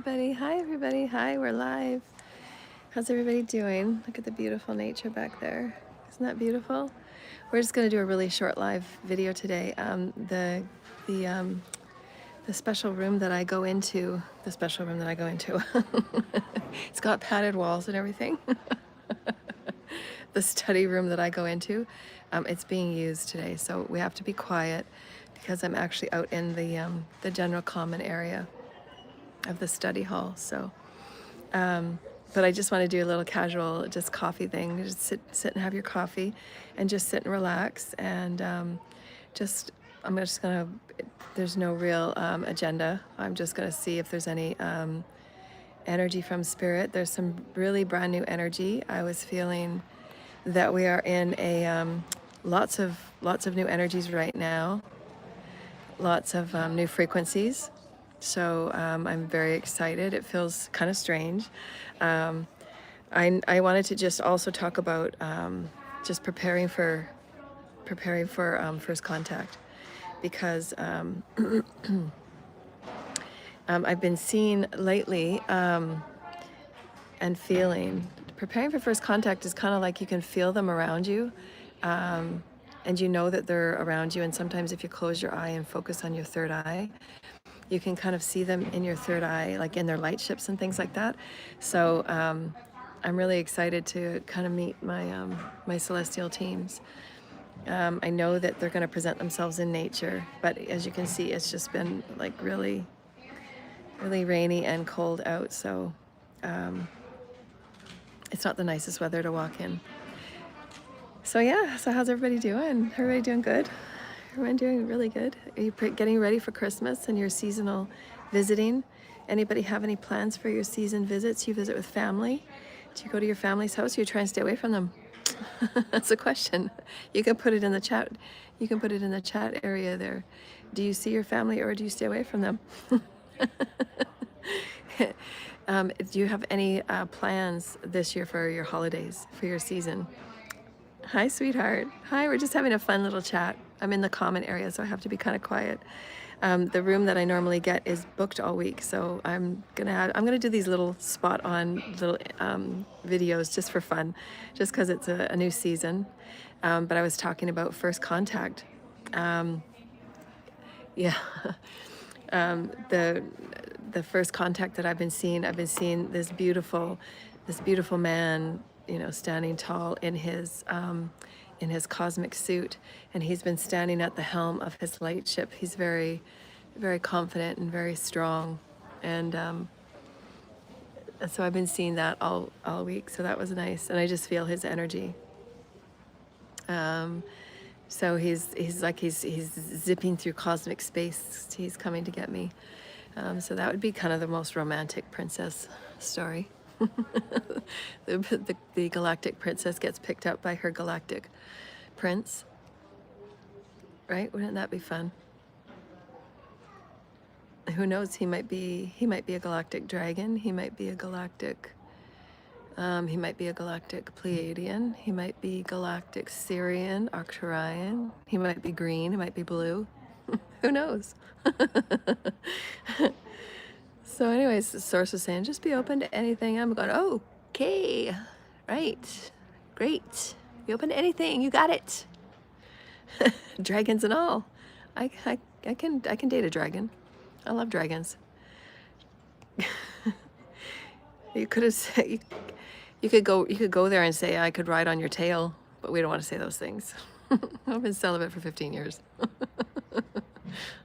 everybody. Hi, everybody. Hi, we're live. How's everybody doing? Look at the beautiful nature back there. Isn't that beautiful? We're just going to do a really short live video today. The special room that I go into, it's got padded walls and everything. The study room that I go into, it's being used today, so we have to be quiet because I'm actually out in the general common area of the study hall. So, but I just want to do a little casual, just coffee thing. Just sit and have your coffee, and just sit and relax. And I'm just gonna. There's no real agenda. I'm just gonna see if there's any energy from spirit. There's some really brand new energy. I was feeling that we are in a lots of new energies right now. Lots of new frequencies. So I'm very excited. It feels kind of strange. I wanted to just also talk about just preparing for first contact, because I've been seeing lately and feeling preparing for first contact is kind of like you can feel them around you. And you know that they're around you, and sometimes if you close your eye and focus on your third eye, you can kind of see them in your third eye, like in their light ships and things like that. So I'm really excited to kind of meet my celestial teams. I know that they're going to present themselves in nature, but as you can see, it's just been like really, really rainy and cold out. So it's not the nicest weather to walk in. So yeah, so how's everybody doing? Everybody doing good? Everyone doing really good? Are you getting ready for Christmas and your seasonal visiting? Anybody have any plans for your season visits? You visit with family? Do you go to your family's house, or you try and stay away from them? That's a question. You can put it in the chat. You can put it in the chat area there. Do you see your family, or do you stay away from them? Do you have any plans this year for your holidays, for your season? Hi, sweetheart. Hi, we're just having a fun little chat. I'm in the common area, so I have to be kind of quiet. The room that I normally get is booked all week, so I'm gonna do these little spot-on little videos just for fun, just because it's a new season. But I was talking about first contact. Yeah, the first contact that I've been seeing this beautiful man, standing tall in his cosmic suit, and he's been standing at the helm of his light ship. He's very, very confident and very strong, and so I've been seeing that all week. So that was nice, and I just feel his energy. So he's zipping through cosmic space. He's coming to get me. So that would be kind of the most romantic princess story. The galactic princess gets picked up by her galactic prince, right? Wouldn't that be fun? Who knows? He might be a galactic dragon. He might be a galactic Pleiadian. He might be galactic Syrian, Arcturian. He might be green. He might be blue. Who knows? So anyways, the source was saying, just be open to anything. I'm going, oh, okay, right, great. Be open to anything. You got it. Dragons and all. I can date a dragon. I love dragons. You could have said, you could go there and say, I could ride on your tail, but we don't want to say those things. I've been celibate for 15 years.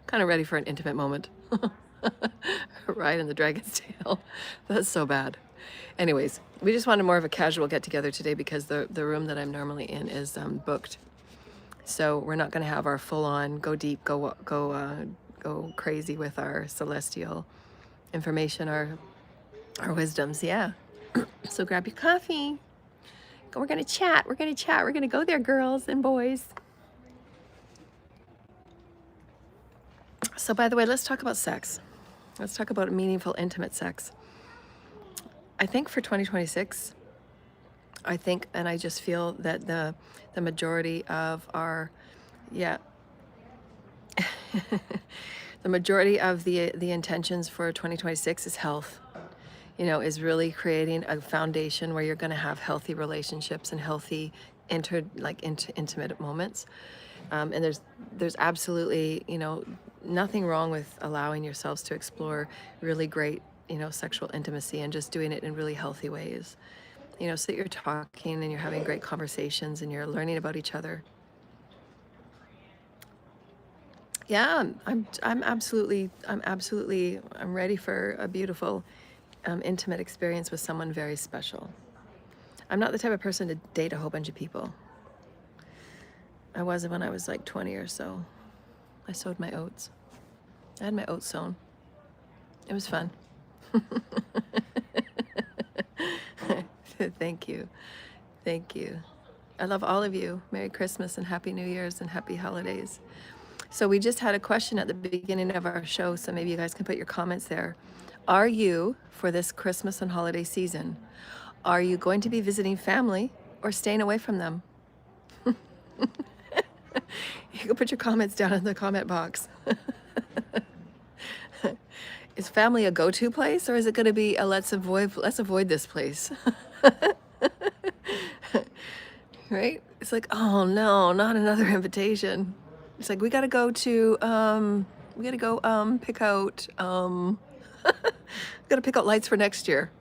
Kind of ready for an intimate moment. Ride in the dragon's tail. That's so bad. Anyways, we just wanted more of a casual get together today because the room that I'm normally in is booked. So we're not going to have our full on go deep, go crazy with our celestial information, our wisdoms. Yeah. So grab your coffee. We're going to chat. We're going to go there, girls and boys. So by the way, let's talk about sex. Let's talk about meaningful, intimate sex. I think for 2026, and I just feel that the majority of our, the majority of the intentions for 2026 is health. is really creating a foundation where you're going to have healthy relationships and healthy intimate moments. And there's absolutely, nothing wrong with allowing yourselves to explore really great, sexual intimacy and just doing it in really healthy ways. So that you're talking and you're having great conversations and you're learning about each other. Yeah, I'm ready for a beautiful, intimate experience with someone very special. I'm not the type of person to date a whole bunch of people. I was when I was like 20 or so. I sowed my oats. I had my oats sown. It was fun. Thank you. Thank you. I love all of you. Merry Christmas and Happy New Year's and Happy Holidays. So we just had a question at the beginning of our show, so maybe you guys can put your comments there. Are you, for this Christmas and holiday season, are you going to be visiting family or staying away from them? You can put your comments down in the comment box. Is family a go-to place, or is it going to be a let's avoid this place? Right? It's like, oh no, not another invitation. It's like we gotta go pick out gotta pick out lights for next year.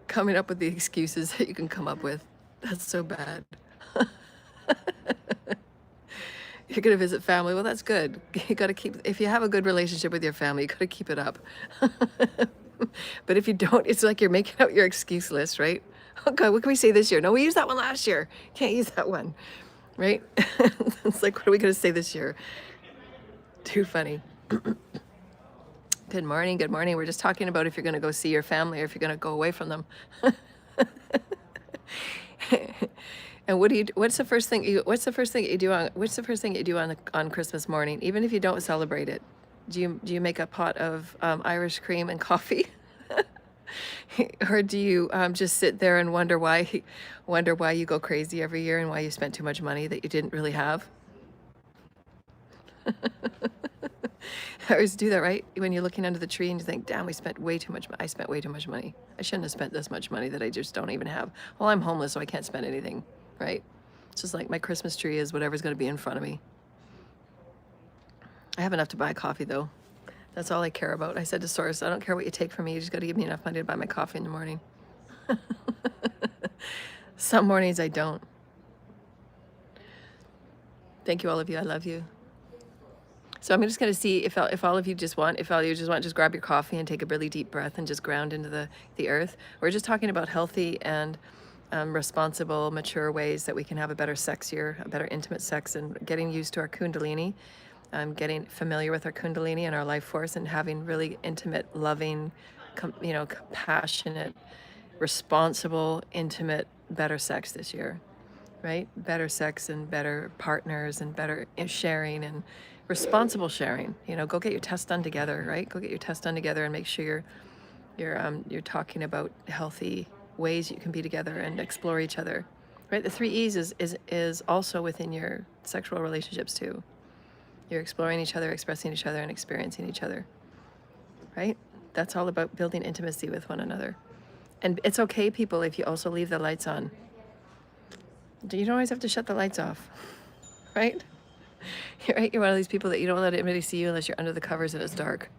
Coming up with the excuses that you can come up with. That's so bad. You're gonna visit family. Well, that's good. You gotta if you have a good relationship with your family, you gotta keep it up. But if you don't, it's like you're making out your excuse list, right? Okay, what can we say this year? No, we used that one last year. Can't use that one, right? It's like, what are we gonna say this year? Too funny. Good morning, good morning. We're just talking about if you're gonna go see your family or if you're gonna go away from them. And what's the first thing you do on Christmas morning, even if you don't celebrate it? Do you make a pot of Irish cream and coffee? Or do you just sit there and wonder why you go crazy every year and why you spent too much money that you didn't really have? I always do that, right? When you're looking under the tree and you think, damn, I spent way too much money. I shouldn't have spent this much money that I just don't even have. Well, I'm homeless, so I can't spend anything, right? It's just like my Christmas tree is whatever's going to be in front of me. I have enough to buy coffee, though. That's all I care about. I said to Source, I don't care what you take from me. You just got to give me enough money to buy my coffee in the morning. Some mornings I don't. Thank you, all of you. I love you. So I'm just going to see if all of you just want, just grab your coffee and take a really deep breath and just ground into the earth. We're just talking about healthy and responsible, mature ways that we can have a better sexier, a better intimate sex, and getting used to our Kundalini, getting familiar with our Kundalini and our life force, and having really intimate, loving, compassionate, responsible, intimate, better sex this year, right? Better sex and better partners and better sharing and responsible sharing. Go get your test done together, right? Go get your test done together and make sure you're talking about healthy ways you can be together and explore each other, right? The 3 E's is also within your sexual relationships too. You're exploring each other, expressing each other, and experiencing each other, right? That's all about building intimacy with one another. And it's okay, people, if you also leave the lights on. You don't always have to shut the lights off, right? Right? You're one of these people that you don't let anybody see you unless you're under the covers and it's dark.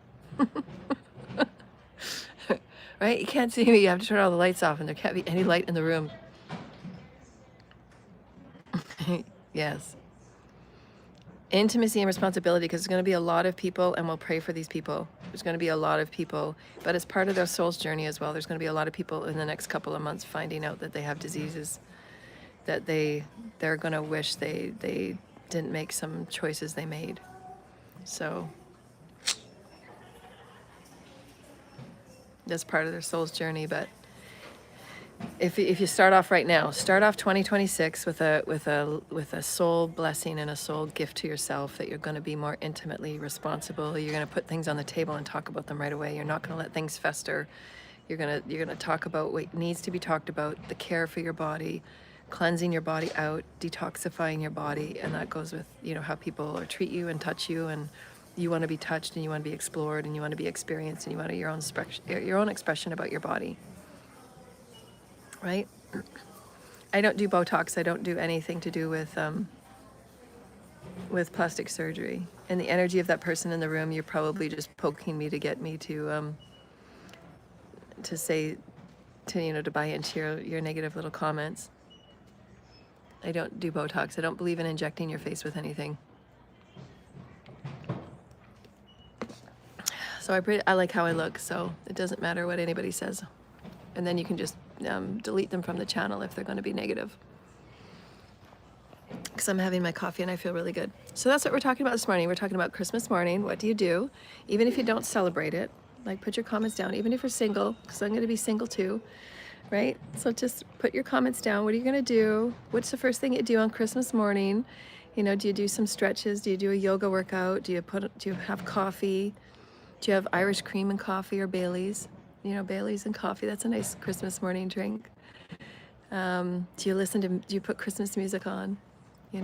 Right? You can't see me. You have to turn all the lights off, and there can't be any light in the room. Yes. Intimacy and responsibility, because there's going to be a lot of people, and we'll pray for these people. There's going to be a lot of people, but it's part of their soul's journey as well. There's going to be a lot of people in the next couple of months finding out that they have diseases, that they're going to wish they didn't make some choices they made. So that's part of their soul's journey. But if you start off right now, start off 2026 with a soul blessing and a soul gift to yourself, that you're going to be more intimately responsible. You're going to put things on the table and talk about them right away. You're not going to let things fester. You're going to talk about what needs to be talked about, the care for your body, cleansing your body out, detoxifying your body, and that goes with how people treat you and touch you and you want to be touched and you want to be explored and you want to be experienced and you want your own expression about your body, right? I don't do Botox. I don't do anything to do with plastic surgery. And the energy of that person in the room, you're probably just poking me to get me to say, to buy into your negative little comments. I don't do Botox. I don't believe in injecting your face with anything. So I like how I look, so it doesn't matter what anybody says. And then you can just delete them from the channel if they're going to be negative. Because I'm having my coffee and I feel really good. So that's what we're talking about this morning. We're talking about Christmas morning. What do you do? Even if you don't celebrate it, like put your comments down. Even if you're single, because I'm going to be single too, right? So just put your comments down. What are you going to do? What's the first thing you do on Christmas morning? You know, do you do some stretches? Do you do a yoga workout? Do you have coffee? Do you have Irish cream and coffee or Bailey's? You know, Bailey's and coffee. That's a nice Christmas morning drink. Do you put Christmas music on? You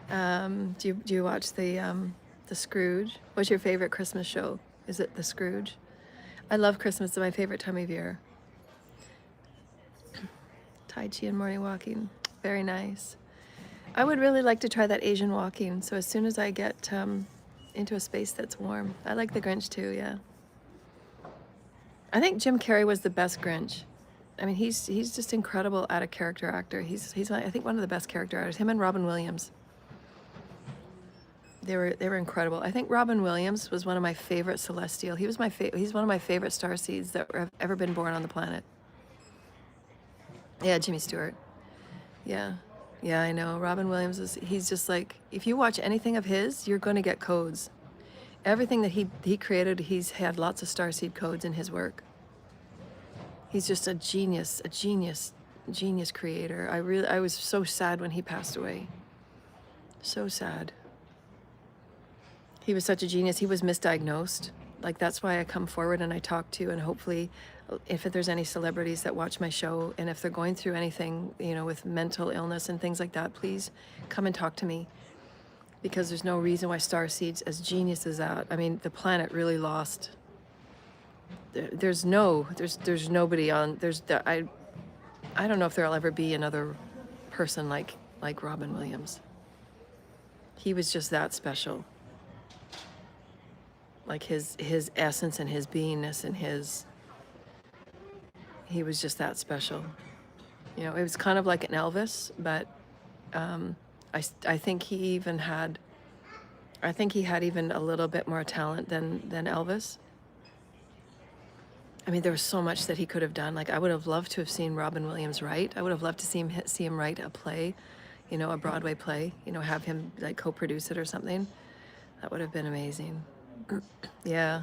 know, do you watch the Scrooge? What's your favorite Christmas show? Is it the Scrooge? I love Christmas. It's my favorite time of year. Tai Chi and morning walking, very nice. I would really like to try that Asian walking. So as soon as I get into a space that's warm, I like the Grinch too. Yeah. I think Jim Carrey was the best Grinch. I mean, he's just incredible at a character actor. He's I think one of the best character actors. Him and Robin Williams. They were incredible. I think Robin Williams was one of my favorite Celestial. He's one of my favorite starseeds that have ever been born on the planet. Yeah, Jimmy Stewart. Yeah. Yeah, I know. Robin Williams he's just like, if you watch anything of his, you're going to get codes. Everything that he created, he's had lots of starseed codes in his work. He's just a genius creator. I was so sad when he passed away. So sad. He was such a genius. He was misdiagnosed. Like, that's why I come forward and I talk to, and hopefully if there's any celebrities that watch my show and if they're going through anything, you know, with mental illness and things like that, please come and talk to me. Because there's no reason why starseeds, as genius as that, I mean, the planet really lost. There's nobody on, I don't know if there'll ever be another person like Robin Williams. He was just that special. Like his essence and his beingness and he was just that special. You know, it was kind of like an Elvis, but I think he had even a little bit more talent than Elvis. I mean, there was so much that he could have done. Like, I would have loved to have seen Robin Williams write. I would have loved to see him write a play, you know, a Broadway play, you know, have him like co-produce it or something. That would have been amazing. Yeah.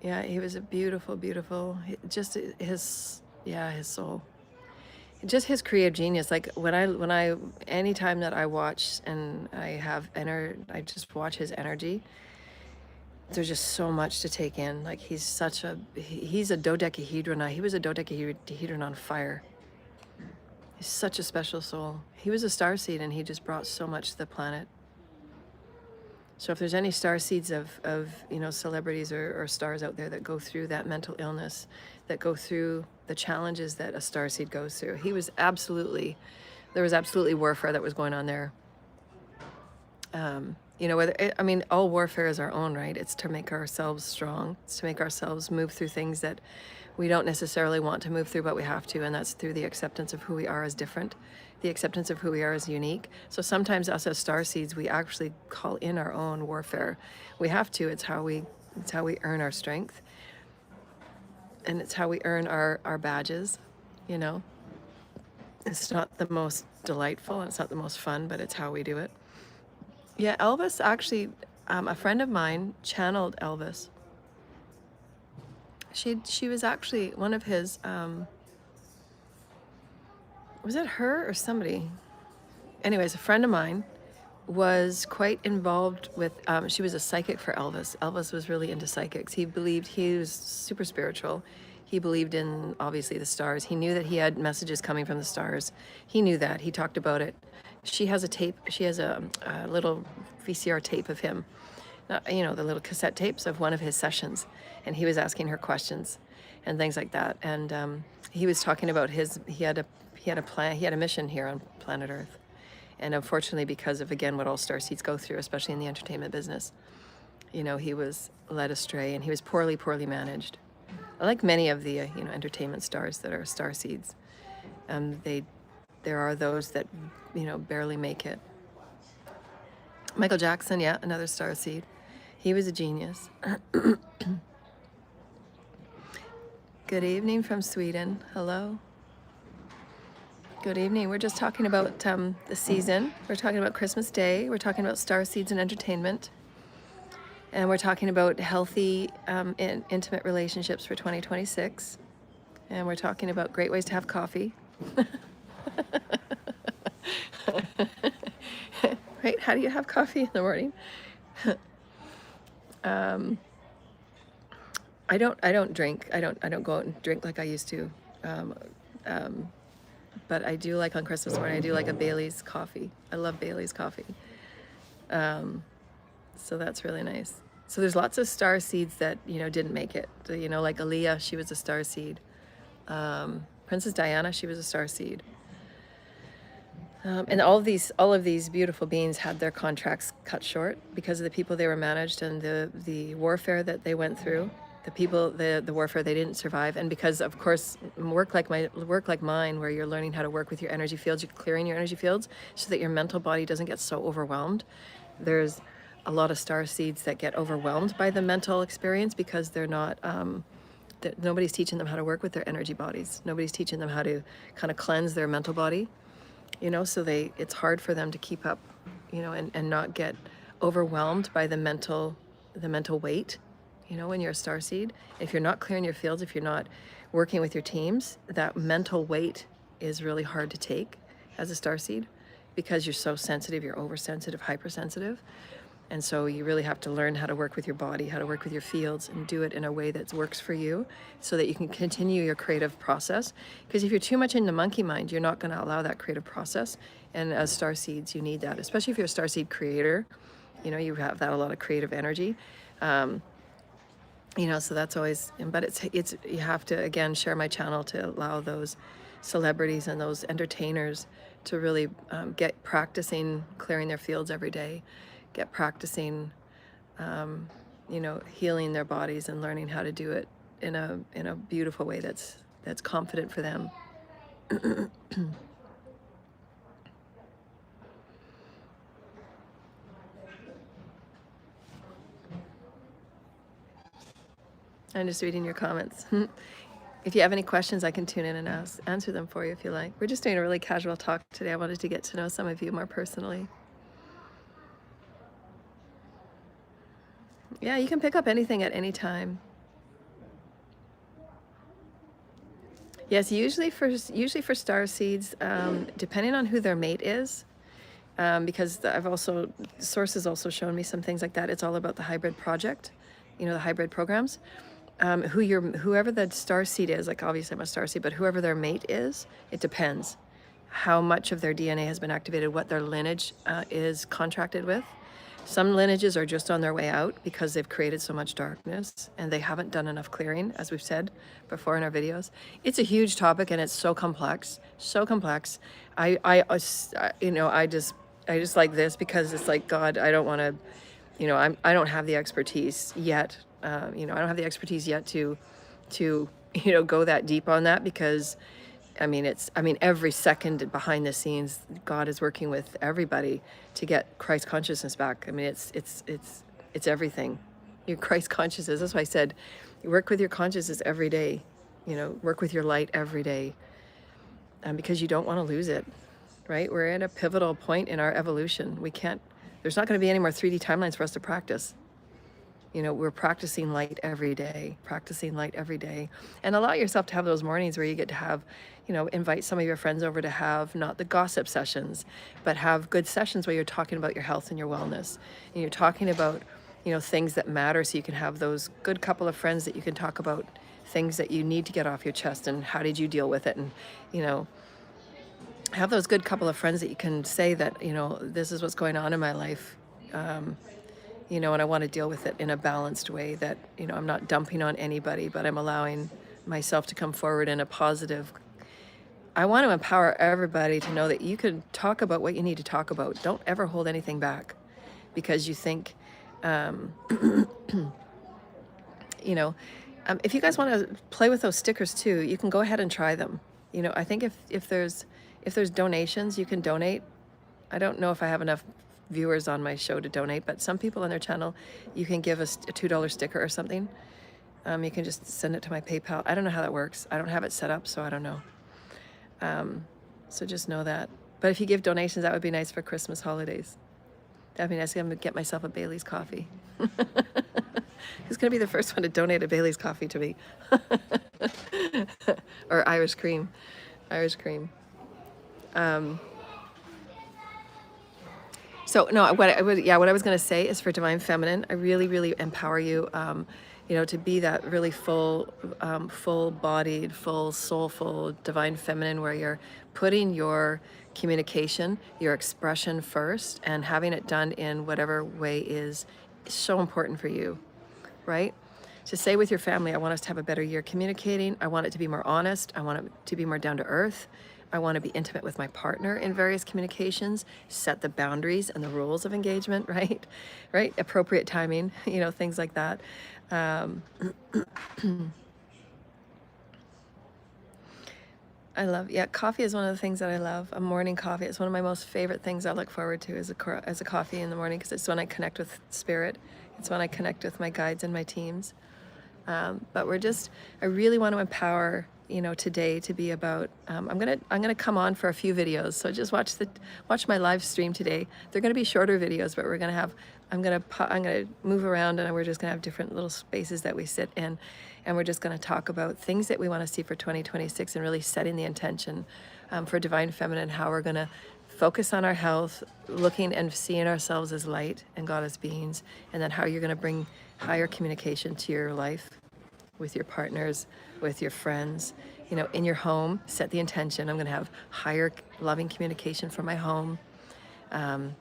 Yeah, he was a beautiful, just his soul. Just his creative genius. Like anytime that I watch and I just watch his energy, there's just so much to take in. Like, he's a dodecahedron. He was a dodecahedron on fire. He's such a special soul. He was a starseed and he just brought so much to the planet. So if there's any starseeds of you know, celebrities or stars out there that go through that mental illness, that go through the challenges that a starseed goes through, there was absolutely warfare that was going on there. You know, all warfare is our own, right? It's to make ourselves strong. It's to make ourselves move through things that we don't necessarily want to move through, but we have to, and that's through the acceptance of who we are as different, the acceptance of who we are as unique. So sometimes us as starseeds, we actually call in our own warfare. We have to. It's how we earn our strength, and it's how we earn our badges. You know, it's not the most delightful and it's not the most fun, but it's how we do it. Yeah, Elvis actually, a friend of mine channeled Elvis. She was actually one of his, was it her or somebody? Anyways, a friend of mine was quite involved with, she was a psychic for Elvis. Elvis was really into psychics. He believed he was super spiritual. He believed in, obviously, the stars. He knew that he had messages coming from the stars. He knew that. He talked about it. She has a tape. She has a little VCR tape of him, you know, the little cassette tapes of one of his sessions. And he was asking her questions and things like that. And he was talking about he had a mission here on planet Earth. And unfortunately, because of, again, what all starseeds go through, especially in the entertainment business, you know, he was led astray and he was poorly managed. Like many of the, you know, entertainment stars that are starseeds. There are those that, you know, barely make it. Michael Jackson, yeah, another starseed. He was a genius. Good evening from Sweden. Hello. Good evening. We're just talking about the season. We're talking about Christmas Day. We're talking about starseeds and entertainment. And we're talking about healthy, intimate relationships for 2026. And we're talking about great ways to have coffee. Right? How do you have coffee in the morning? I don't drink. I don't go out and drink like I used to. But I do like on Christmas morning, I do like a Bailey's coffee. I love Bailey's coffee. So that's really nice. So there's lots of star seeds that, you know, didn't make it. You know, like Aaliyah, she was a star seed. Princess Diana, she was a star seed. And all of these beautiful beings had their contracts cut short because of the people they were managed and the warfare that they went through. The warfare they didn't survive, and because of course work like mine, where you're learning how to work with your energy fields, you're clearing your energy fields so that your mental body doesn't get so overwhelmed. There's a lot of star seeds that get overwhelmed by the mental experience because they're not. Nobody's teaching them how to work with their energy bodies. Nobody's teaching them how to kind of cleanse their mental body. You know, so it's hard for them to keep up, you know, and not get overwhelmed by the mental weight. You know, when you're a starseed, if you're not clearing your fields, if you're not working with your teams, that mental weight is really hard to take as a starseed because you're so sensitive, you're oversensitive, hypersensitive. And so you really have to learn how to work with your body, how to work with your fields, and do it in a way that works for you so that you can continue your creative process. Because if you're too much in the monkey mind, you're not going to allow that creative process. And as starseeds, you need that, especially if you're a starseed creator. You know, you have that a lot of creative energy. You know, so that's always, but it's you have to, again, share my channel to allow those celebrities and those entertainers to really get practicing clearing their fields every day, get practicing, you know, healing their bodies and learning how to do it in a beautiful way that's confident for them. I'm just reading your comments. If you have any questions, I can tune in and answer them for you if you like. We're just doing a really casual talk today. I wanted to get to know some of you more personally. Yeah, you can pick up anything at any time. Yes, usually for star seeds, depending on who their mate is, because sources also shown me some things like that. It's all about the hybrid project, you know, the hybrid programs. Whoever the star seed is, like obviously I'm a star seed, but whoever their mate is, it depends how much of their DNA has been activated, what their lineage is contracted with. Some lineages are just on their way out because they've created so much darkness and they haven't done enough clearing, as we've said before in our videos. It's a huge topic and it's so complex, so complex. I just like this because it's like, God, I don't want to, you know, I don't have the expertise yet. You know, I don't have the expertise yet to, you know, go that deep on that because, I mean, every second behind the scenes, God is working with everybody to get Christ consciousness back. I mean, it's everything. Your Christ consciousness. That's why I said, you work with your consciousness every day. You know, work with your light every day, because you don't want to lose it. Right? We're at a pivotal point in our evolution. There's not going to be any more 3D timelines for us to practice. You know, we're practicing light every day, and allow yourself to have those mornings where you get to have, you know, invite some of your friends over to have not the gossip sessions, but have good sessions where you're talking about your health and your wellness, and you're talking about, things that matter, so you can have those good couple of friends that you can talk about things that you need to get off your chest and how did you deal with it, and have those good couple of friends that you can say that, this is what's going on in my life, and I want to deal with it in a balanced way, that, I'm not dumping on anybody, but I'm allowing myself to come forward in a positive. I want to empower everybody to know that you can talk about what you need to talk about. Don't ever hold anything back because you think, if you guys want to play with those stickers too, you can go ahead and try them. I think if there's donations, you can donate. I don't know if I have enough viewers on my show to donate, but some people on their channel, you can give us a $2 sticker or something. You can just send it to my PayPal. I don't know how that works. I don't have it set up, so I don't know. So just know that. But if you give donations, that would be nice for Christmas holidays. That'd be nice. I'm gonna get myself a Bailey's coffee. Who's gonna be the first one to donate a Bailey's coffee to me? Or Irish cream. Irish cream. So no, what I was going to say is, for Divine Feminine, I really, really empower you, to be that really full-bodied, full soulful Divine Feminine, where you're putting your communication, your expression first, and having it done in whatever way is so important for you, right? To say with your family, I want us to have a better year communicating. I want it to be more honest. I want it to be more down to earth. I want to be intimate with my partner in various communications, set the boundaries and the rules of engagement, right? Right? Appropriate timing, things like that. Coffee is one of the things that I love. A morning coffee. It's one of my most favorite things I look forward to, as a coffee in the morning, because it's when I connect with spirit. It's when I connect with my guides and my teams. But I really want to empower, today to be about, I'm gonna come on for a few videos. So just watch my live stream today. They're gonna be shorter videos, but I'm gonna move around, and we're just gonna have different little spaces that we sit in, and we're just gonna talk about things that we want to see for 2026, and really setting the intention for Divine Feminine, how we're gonna focus on our health, looking and seeing ourselves as light and goddess beings, and then how you're gonna bring higher communication to your life, with your partners, with your friends, in your home. Set the intention. I'm going to have higher loving communication for my home, and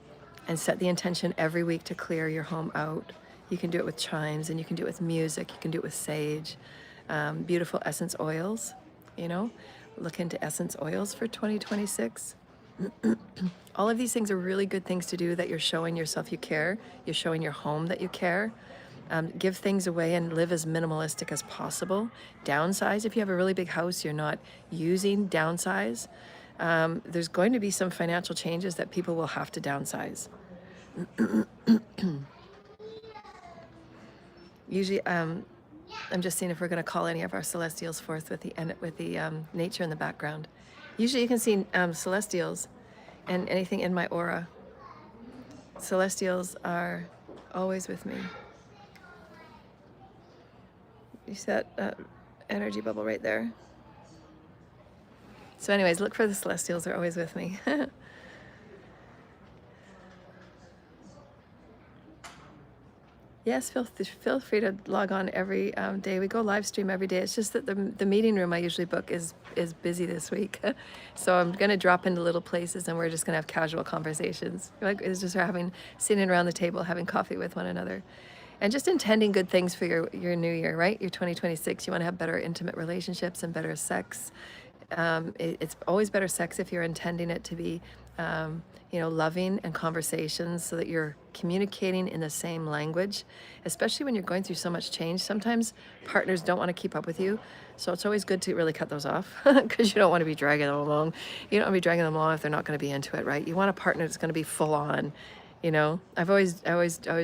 set the intention every week to clear your home out. You can do it with chimes, and you can do it with music. You can do it with sage, beautiful essence oils. Look into essence oils for 2026. All of these things are really good things to do, that you're showing yourself you care. You're showing your home that you care. Give things away and live as minimalistic as possible. Downsize. If you have a really big house you're not using, downsize. There's going to be some financial changes that people will have to downsize. Usually, I'm just seeing if we're going to call any of our celestials forth with the nature in the background. Usually you can see celestials and anything in my aura. Celestials are always with me. You see that energy bubble right there? So anyways, look for the celestials. They're always with me. Yes, feel free to log on every day. We go live stream every day. It's just that the meeting room I usually book is busy this week. So I'm going to drop into little places, and we're just going to have casual conversations. It's just sitting around the table, having coffee with one another. And just intending good things for your new year, right? Your 2026, you want to have better intimate relationships and better sex. It's always better sex if you're intending it to be, loving, and conversations, so that you're communicating in the same language, especially when you're going through so much change. Sometimes partners don't want to keep up with you. So it's always good to really cut those off, because you don't want to be dragging them along. You don't want to be dragging them along if they're not going to be into it, right? You want a partner that's going to be full on. I've always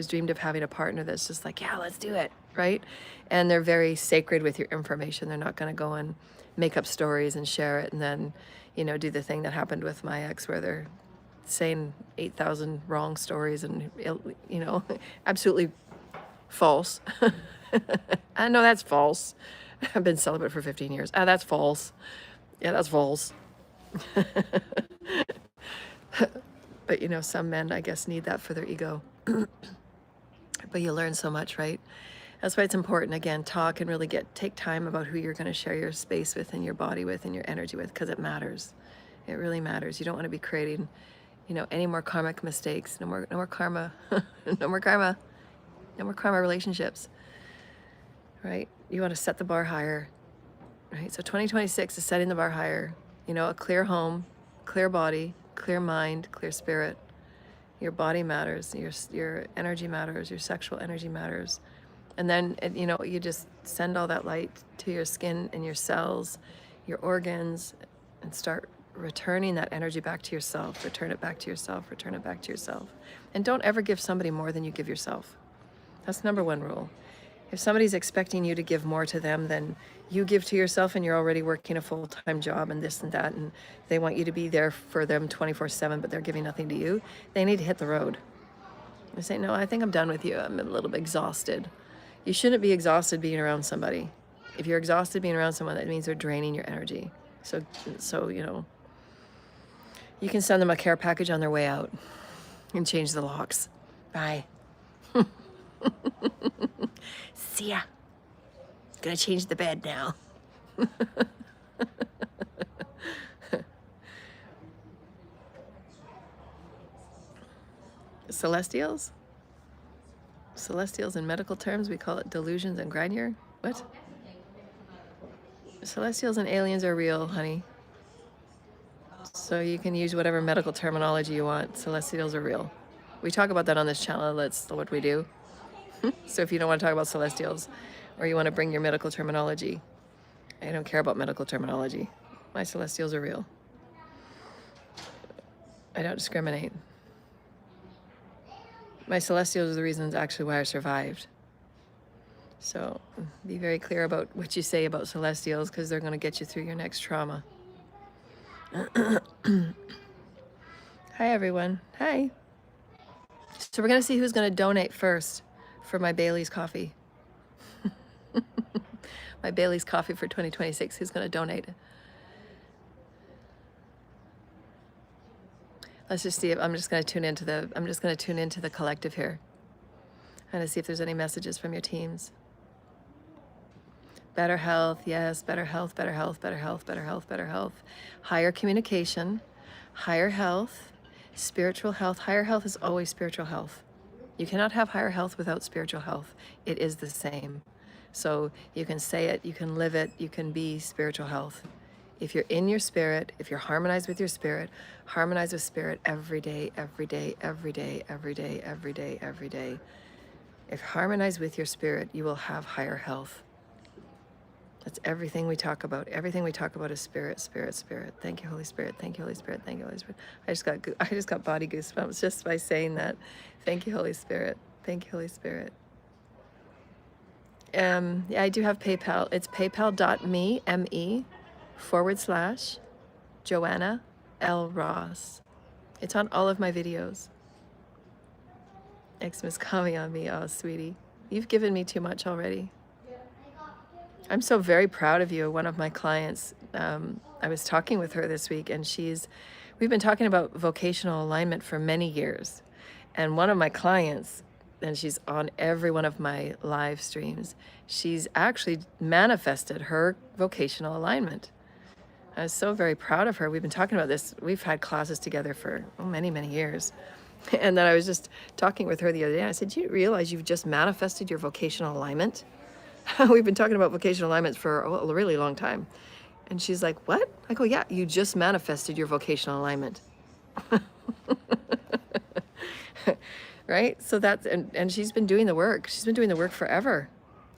dreamed of having a partner that's just like, yeah, let's do it, right? And they're very sacred with your information. They're not going to go and make up stories and share it, and then, do the thing that happened with my ex, where they're saying 8,000 wrong stories and, absolutely false. I know that's false. I've been celibate for 15 years. That's false. Yeah, that's false. But some men, I guess, need that for their ego. but you learn so much, right? That's why it's important, again, talk and really take time about who you're going to share your space with and your body with and your energy with, because it matters. It really matters. You don't want to be creating, any more karmic mistakes. No more karma. No more karma. No more karma relationships, right? You want to set the bar higher, right? So 2026 is setting the bar higher. A clear home, clear body, clear mind, clear spirit. Your body matters. Your energy matters. Your sexual energy matters. And then, you just send all that light to your skin and your cells, your organs, and start returning that energy back to yourself. Return it back to yourself. Return it back to yourself. And don't ever give somebody more than you give yourself. That's number one rule. If somebody's expecting you to give more to them than you give to yourself, and you're already working a full-time job and this and that, and they want you to be there for them 24/7, but they're giving nothing to you, they need to hit the road. They say, no, I think I'm done with you. I'm a little bit exhausted. You shouldn't be exhausted being around somebody. If you're exhausted being around someone, that means they're draining your energy. So you can send them a care package on their way out and change the locks. Bye. See ya. Gonna change the bed now. Celestials? Celestials in medical terms, we call it delusions and grandeur. What? Celestials and aliens are real, honey. So you can use whatever medical terminology you want. Celestials are real. We talk about that on this channel. That's what we do. So if you don't want to talk about celestials, or you want to bring your medical terminology, I don't care about medical terminology. My celestials are real. I don't discriminate. My celestials are the reasons actually why I survived. So be very clear about what you say about celestials, because they're going to get you through your next trauma. Hi, everyone. Hi. So we're going to see who's going to donate first for my Bailey's coffee. My Bailey's coffee for 2026. Who's going to donate? Let's just see if I'm just going to tune into the collective here. I'm going to see if there's any messages from your teams. Better health, yes, better health, better health, better health, better health, better health. Higher communication, higher health, spiritual health. Higher health is always spiritual health. You cannot have higher health without spiritual health. It is the same. So you can say it, you can live it, you can be spiritual health. If you're in your spirit, if you're harmonized with your spirit, harmonize with spirit every day, every day, every day, every day, every day, every day. If harmonize with your spirit, you will have higher health. That's everything we talk about. Everything we talk about is spirit, spirit, spirit. Thank you, Holy Spirit. Thank you, Holy Spirit. Thank you, Holy Spirit. I just got body goosebumps just by saying that. Thank you, Holy Spirit. Thank you, Holy Spirit. Yeah, I do have PayPal. It's paypal.me, /Joanna L. Ross. It's on all of my videos. Xmas coming on me. Oh, sweetie. You've given me too much already. I'm so very proud of you. One of my clients, I was talking with her this week, and we've been talking about vocational alignment for many years. And one of my clients, and she's on every one of my live streams, she's actually manifested her vocational alignment. I was so very proud of her. We've been talking about this. We've had classes together for many, many years. And then I was just talking with her the other day. And I said, do you realize you've just manifested your vocational alignment? We've been talking about vocational alignments for a really long time. And she's like, what? I go, yeah, you just manifested your vocational alignment. Right? So that's, and she's been doing the work. She's been doing the work forever,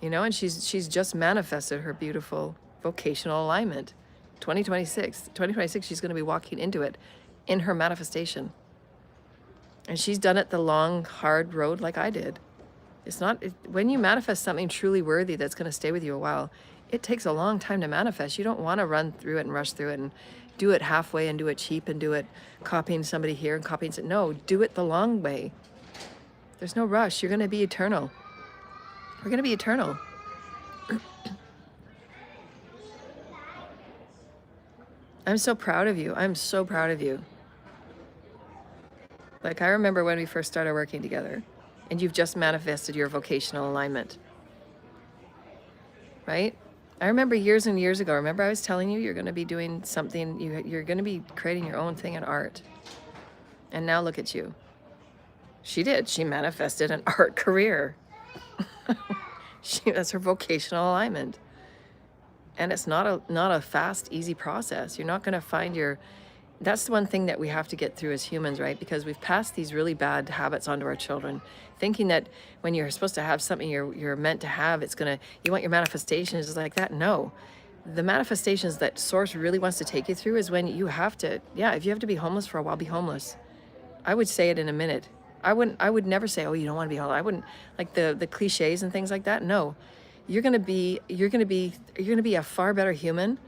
and she's just manifested her beautiful vocational alignment. 2026, she's going to be walking into it in her manifestation. And she's done it the long, hard road like I did. When you manifest something truly worthy that's going to stay with you a while, it takes a long time to manifest. You don't want to run through it and rush through it and do it halfway and do it cheap and do it copying somebody here and copying. No, do it the long way. There's no rush. You're going to be eternal. We're going to be eternal. I'm so proud of you. I'm so proud of you. Like, I remember when we first started working together. and you've just manifested your vocational alignment, right? I remember years and years ago, remember I was telling you you're going to be doing something, you're going to be creating your own thing in art. And now look at you. She did. She manifested an art career. That's her vocational alignment. And it's not a fast, easy process. You're not going to find your... That's the one thing that we have to get through as humans, right? Because we've passed these really bad habits onto our children, thinking that when you're supposed to have something you're meant to have, it's gonna... You want your manifestations like that? No. The manifestations that Source really wants to take you through is when you have to... Yeah, if you have to be homeless for a while, be homeless. I would say it in a minute. I would never say, oh, you don't want to be homeless. I wouldn't, like the cliches and things like that. No. You're gonna be a far better human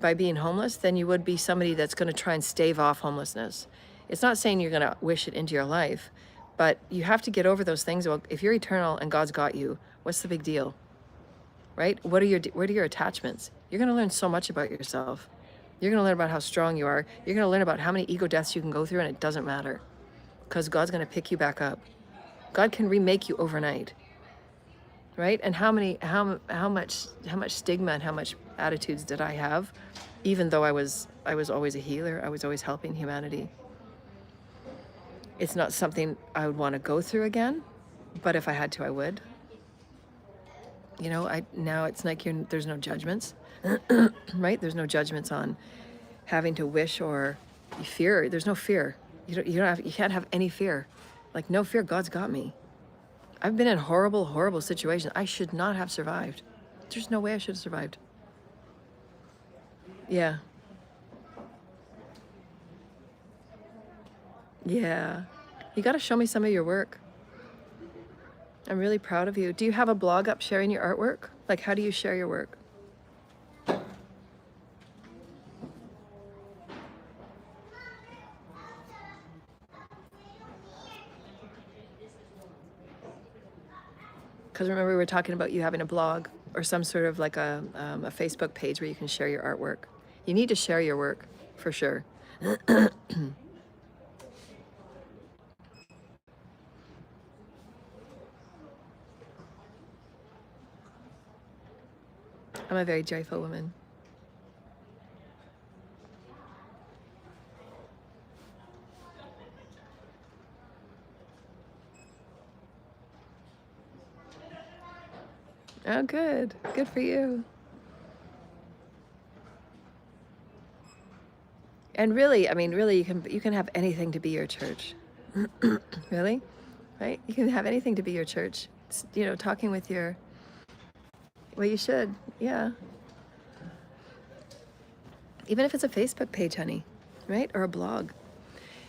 by being homeless than you would be somebody that's gonna try and stave off homelessness. It's not saying you're gonna wish it into your life, but you have to get over those things. Well, if you're eternal and God's got you, what's the big deal, right? What are your attachments? You're gonna learn so much about yourself. You're gonna learn about how strong you are. You're gonna learn about how many ego deaths you can go through, and it doesn't matter, because God's gonna pick you back up. God can remake you overnight. Right? And how much stigma and how much attitudes did I have, even though I was always a healer, I was always helping humanity. It's not something I would want to go through again, but if I had to, I would. You know, now it's like there's no judgments, right? There's no judgments on having to wish or fear. There's no fear. You can't have any fear. Like, no fear, God's got me. I've been in horrible, horrible situations. I should not have survived. There's no way I should have survived. Yeah. Yeah. You got to show me some of your work. I'm really proud of you. Do you have a blog up sharing your artwork? Like, how do you share your work? Because remember, we were talking about you having a blog or some sort of like a Facebook page where you can share your artwork. You need to share your work, for sure. I'm a very joyful woman. Oh, good. Good for you. And really, I mean, really, you can have anything to be your church. Really? Right? You can have anything to be your church. It's, you know, talking with your... Well, you should. Yeah. Even if it's a Facebook page, honey, right? Or a blog.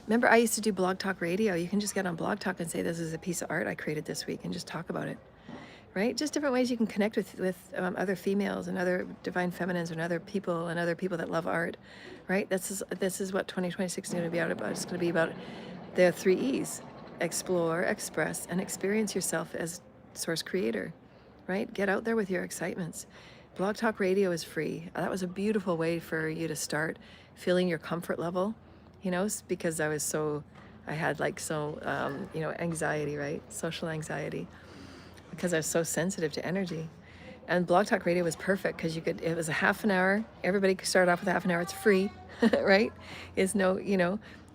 Remember, I used to do Blog Talk Radio. You can just get on Blog Talk and say, this is a piece of art I created this week, and just talk about it. Right? Just different ways you can connect with other females and other divine feminines and other people that love art, right? This is what 2026 is going to be about. It's going to be about the 3 E's: explore, express, and experience yourself as Source Creator, right? Get out there with your excitements. Blog Talk Radio is free. That was a beautiful way for you to start feeling your comfort level, you know, because I had anxiety, right? Social anxiety. Because I was so sensitive to energy. And Blog Talk Radio was perfect because it was a half an hour. Everybody could start off with a half an hour. It's free, right? It's no,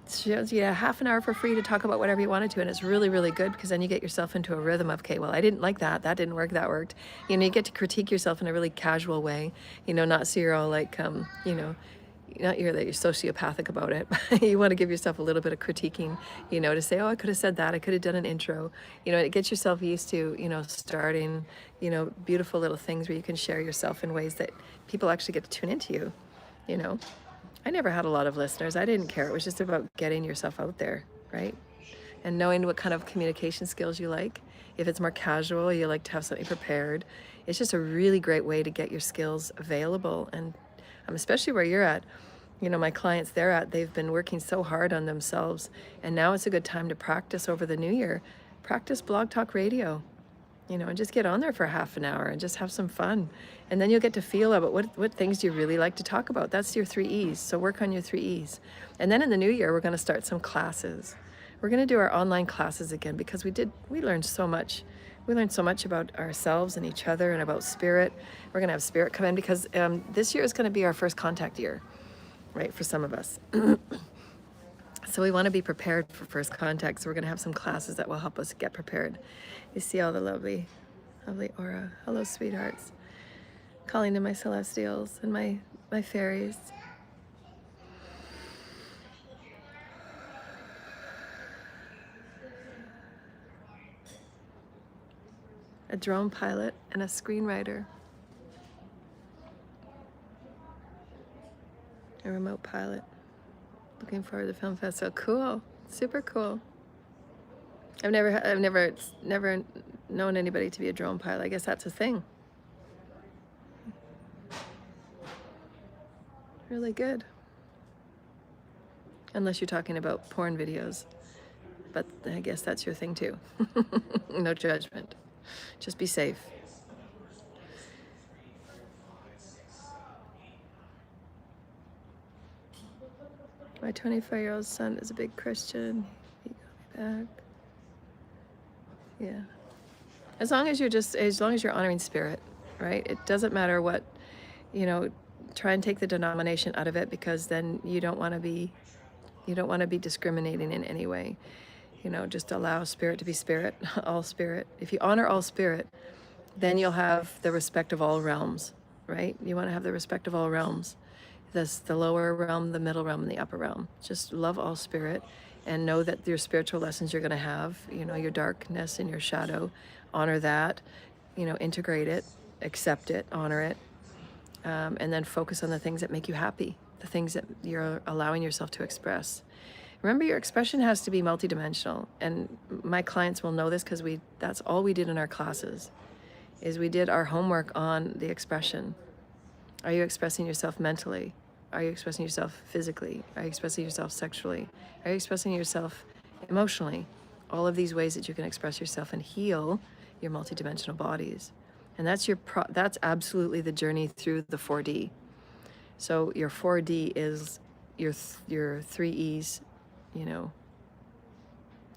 shows you a half an hour for free to talk about whatever you wanted to. And it's really, really good because then you get yourself into a rhythm of, okay, well, I didn't like that. That didn't work. That worked. You get to critique yourself in a really casual way, not so you're all like, not that you're sociopathic about it. You want to give yourself a little bit of critiquing, to say, oh, I could have said that. I could have done an intro. It gets yourself used to, starting, beautiful little things where you can share yourself in ways that people actually get to tune into you. I never had a lot of listeners. I didn't care. It was just about getting yourself out there, right? And knowing what kind of communication skills you like. If it's more casual, you like to have something prepared. It's just a really great way to get your skills available. And especially where you're at, my clients they've been working so hard on themselves, and now it's a good time to practice over the new year. Practice Blog Talk Radio, and just get on there for half an hour and just have some fun. And then you'll get to feel about what things do you really like to talk about. That's your 3 E's. So work on your 3 E's. And then in the new year, we're going to start some classes, We're going to do our online classes again because we learned so much. We learned so much about ourselves and each other and about spirit. We're going to have spirit come in because this year is going to be our first contact year, right, for some of us. So we want to be prepared for first contact. So we're going to have some classes that will help us get prepared. You see all the lovely, lovely aura. Hello, sweethearts. Calling to my celestials and my fairies. A drone pilot and a screenwriter. A remote pilot. Looking forward to film festival. Cool. Super cool. I've never known anybody to be a drone pilot. I guess that's a thing. Really good. Unless you're talking about porn videos. But I guess that's your thing too. No judgment. Just be safe. My 24-year-old son is a big Christian. He got me back. Yeah. As long as you're honoring spirit, right? It doesn't matter what, try and take the denomination out of it, because then you don't want to be discriminating in any way. Just allow spirit to be spirit, all spirit. If you honor all spirit, then you'll have the respect of all realms, right? You want to have the respect of all realms. The lower realm, the middle realm, and the upper realm. Just love all spirit and know that your spiritual lessons you're going to have, your darkness and your shadow, honor that, integrate it, accept it, honor it, and then focus on the things that make you happy, the things that you're allowing yourself to express. Remember, your expression has to be multidimensional, and my clients will know this because that's all we did in our classes, is we did our homework on the expression. Are you expressing yourself mentally? Are you expressing yourself physically? Are you expressing yourself sexually? Are you expressing yourself emotionally? All of these ways that you can express yourself and heal your multidimensional bodies. And that's absolutely the journey through the 4D. So your 4D is your 3 E's,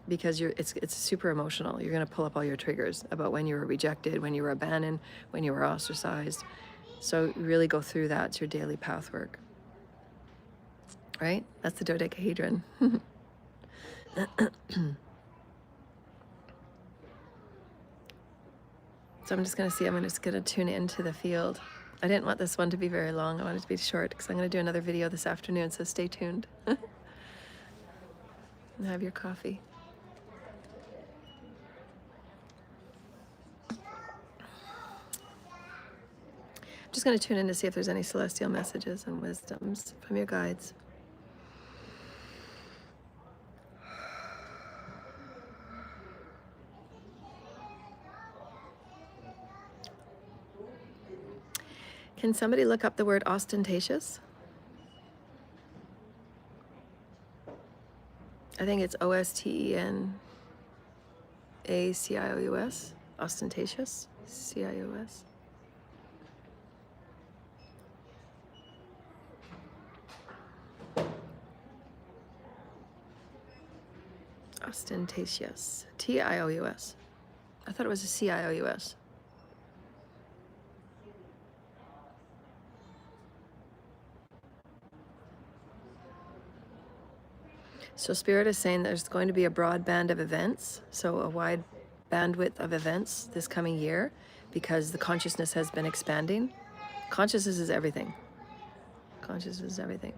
because it's super emotional. You're going to pull up all your triggers about when you were rejected, when you were abandoned, when you were ostracized. So really go through that. It's your daily path work. Right? That's the dodecahedron. So I'm just going to tune into the field. I didn't want this one to be very long. I wanted it to be short because I'm going to do another video this afternoon, so stay tuned. And have your coffee. I'm just going to tune in to see if there's any celestial messages and wisdoms from your guides. Can somebody look up the word ostentatious? I think it's OSTENACIOUS. Ostentatious. CIOS. Ostentatious. TIOUS. I thought it was a CIOUS. So Spirit is saying there's going to be a broad band of events, so a wide bandwidth of events this coming year, because the consciousness has been expanding. Consciousness is everything. Consciousness is everything.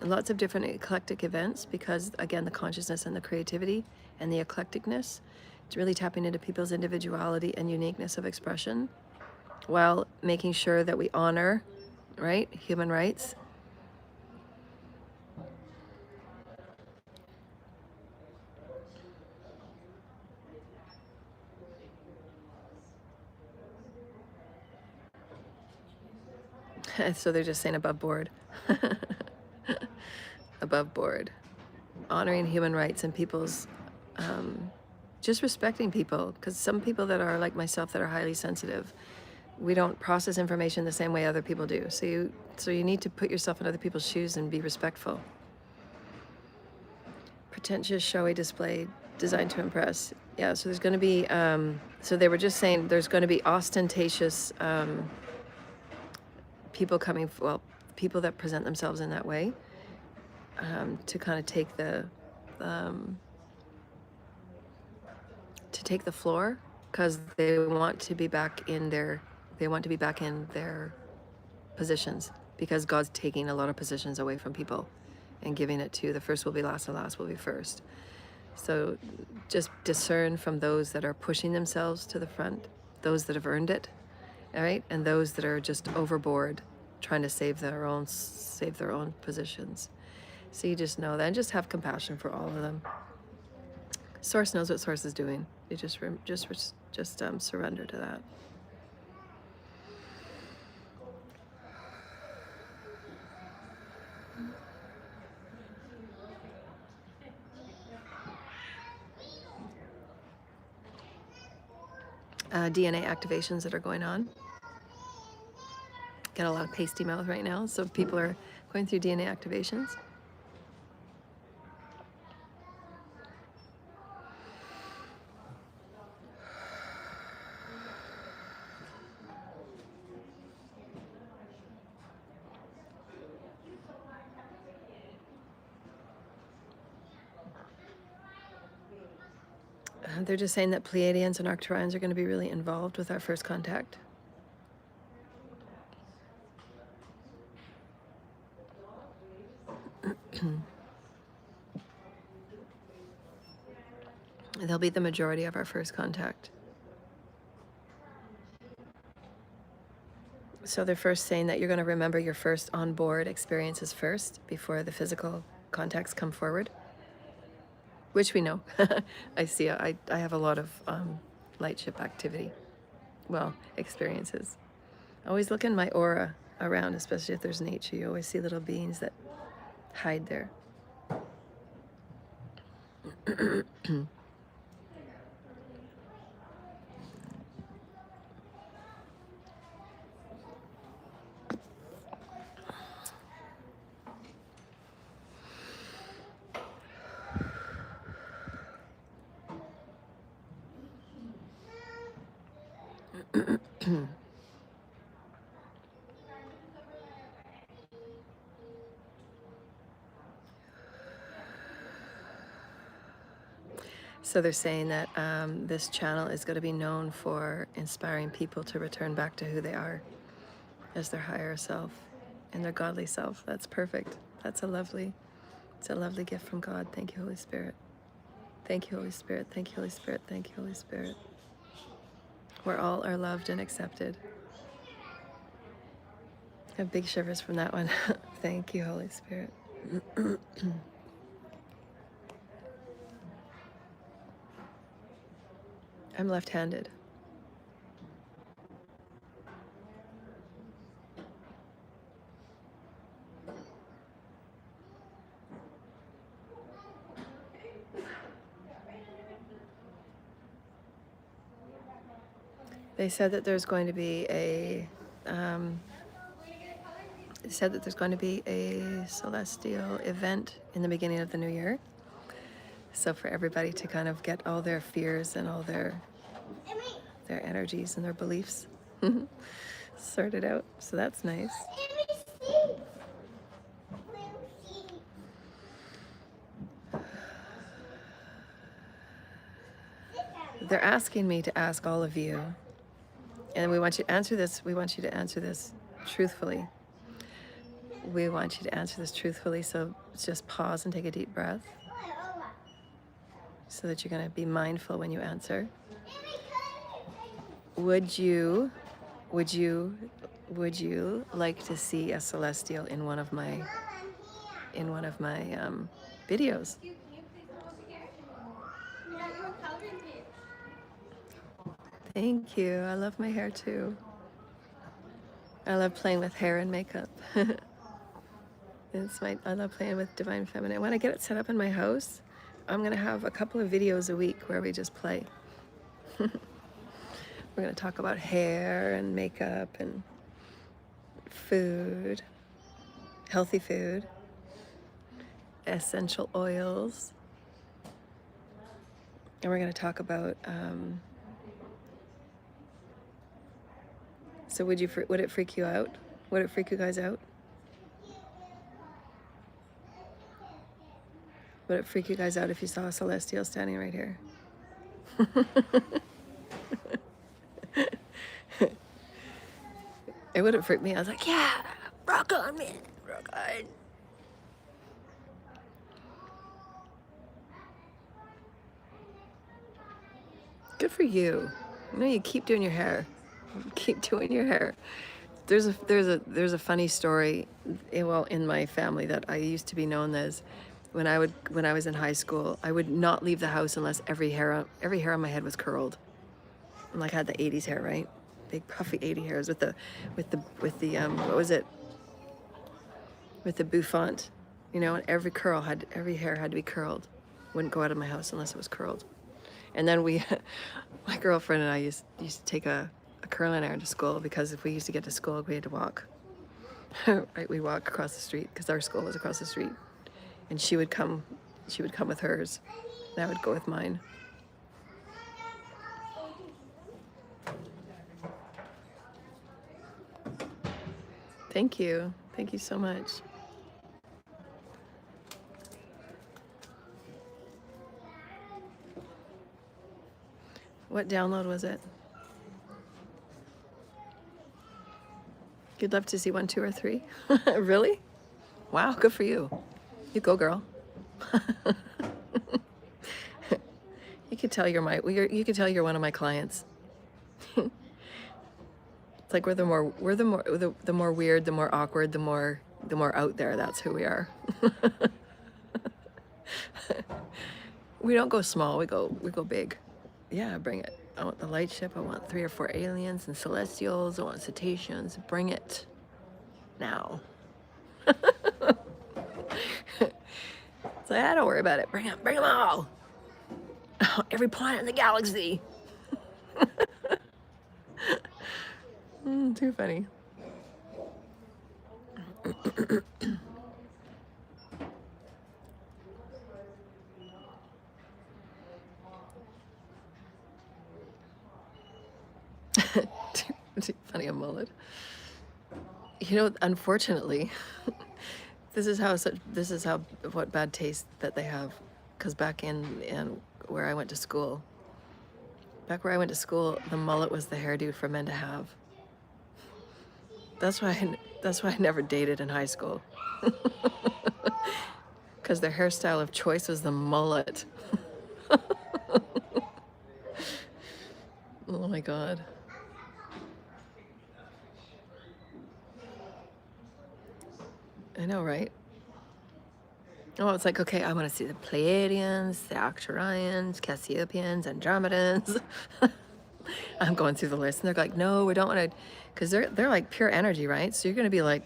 And lots of different eclectic events, because again, the consciousness and the creativity and the eclecticness, it's really tapping into people's individuality and uniqueness of expression, while making sure that we honor, right, human rights. So they're just saying above board. Above board. Honoring human rights and people's, just respecting people, because some people that are like myself that are highly sensitive, We don't process information the same way other people do. So you need to put yourself in other people's shoes and be respectful. Pretentious, showy display designed to impress. Yeah, so there's going to be, so they were just saying there's going to be ostentatious people coming, well, people that present themselves in that way, to kind of take the floor, because they want to be back in their positions, because God's taking a lot of positions away from people and giving it to the first will be last and last will be first. So just discern from those that are pushing themselves to the front, those that have earned it, all right, and those that are just overboard trying to save their own positions. So you just know that, and just have compassion for all of them. Source knows what Source is doing. You just surrender to that. DNA activations that are going on. Got a lot of pasty mouth right now, so people are going through DNA activations. They're just saying that Pleiadians and Arcturians are going to be really involved with our first contact. They'll be the majority of our first contact. So they're first saying that you're going to remember your first on-board experiences first before the physical contacts come forward, which we know. I see. I have a lot of light ship activity, well, experiences. Always look in my aura around, especially if there's nature. You always see little beings that hide there. So they're saying that this channel is going to be known for inspiring people to return back to who they are as their higher self and their godly self. That's perfect. It's a lovely gift from God. Thank you, Holy Spirit. Thank you, Holy Spirit. Thank you, Holy Spirit. Thank you, Holy Spirit. Where all are loved and accepted. I have big shivers from that one. Thank you, Holy Spirit. I'm left-handed. They said that there's going to be a celestial event in the beginning of the new year. So for everybody to kind of get all their fears and all their energies and their beliefs sorted out. So that's nice. They're asking me to ask all of you, and we want you to answer this. We want you to answer this truthfully. We want you to answer this truthfully. So just pause and take a deep breath, so that you're going to be mindful when you answer. Would you like to see a celestial in one of my videos? Thank you. I love my hair too. I love playing with hair and makeup. I love playing with Divine Feminine. When I get it set up in my house, I'm gonna have a couple of videos a week where we just play. We're going to talk about hair and makeup and food, healthy food, essential oils. And we're going to talk about, so would it freak you out? Would it freak you guys out? Would it freak you guys out if you saw a celestial standing right here? It wouldn't freak me. I was like, yeah, rock on, man, rock on. Good for you. You know, you keep doing your hair. Keep doing your hair. There's a funny story, well, in my family that I used to be known as. When I was in high school, I would not leave the house unless every hair on my head was curled. And like I had the 80s hair, right? Big puffy 80 hairs with the what was it? With the bouffant, you know, and every hair had to be curled. Wouldn't go out of my house unless it was curled. And then my girlfriend and I used to take a curling iron to school, because if we used to get to school, we had to walk. Right, we'd walk across the street because our school was across the street. And she would come with hers, and I would go with mine. Thank you so much. What download was it? You'd love to see 1, 2, or 3? Really? Wow, good for you. You go, girl. You could tell you're one of my clients. It's like we're the more weird, the more awkward, the more out there. That's who we are. We don't go small. We go big. Yeah, bring it. I want the light ship. I want 3 or 4 aliens and celestials. I want cetaceans. Bring it now. So don't worry about it. Bring them all. Every planet in the galaxy. Too funny. Too funny, a mullet. You know, unfortunately, this is how what bad taste that they have. Because back in where I went to school, the mullet was the hairdo for men to have. That's why I never dated in high school. Because their hairstyle of choice was the mullet. Oh my God. I know, right? Oh, it's like, okay, I want to see the Pleiadians, the Arcturians, Cassiopeans, Andromedans. I'm going through the list, and they're like, no, we don't want to, because they're like pure energy, right? So you're going to be like,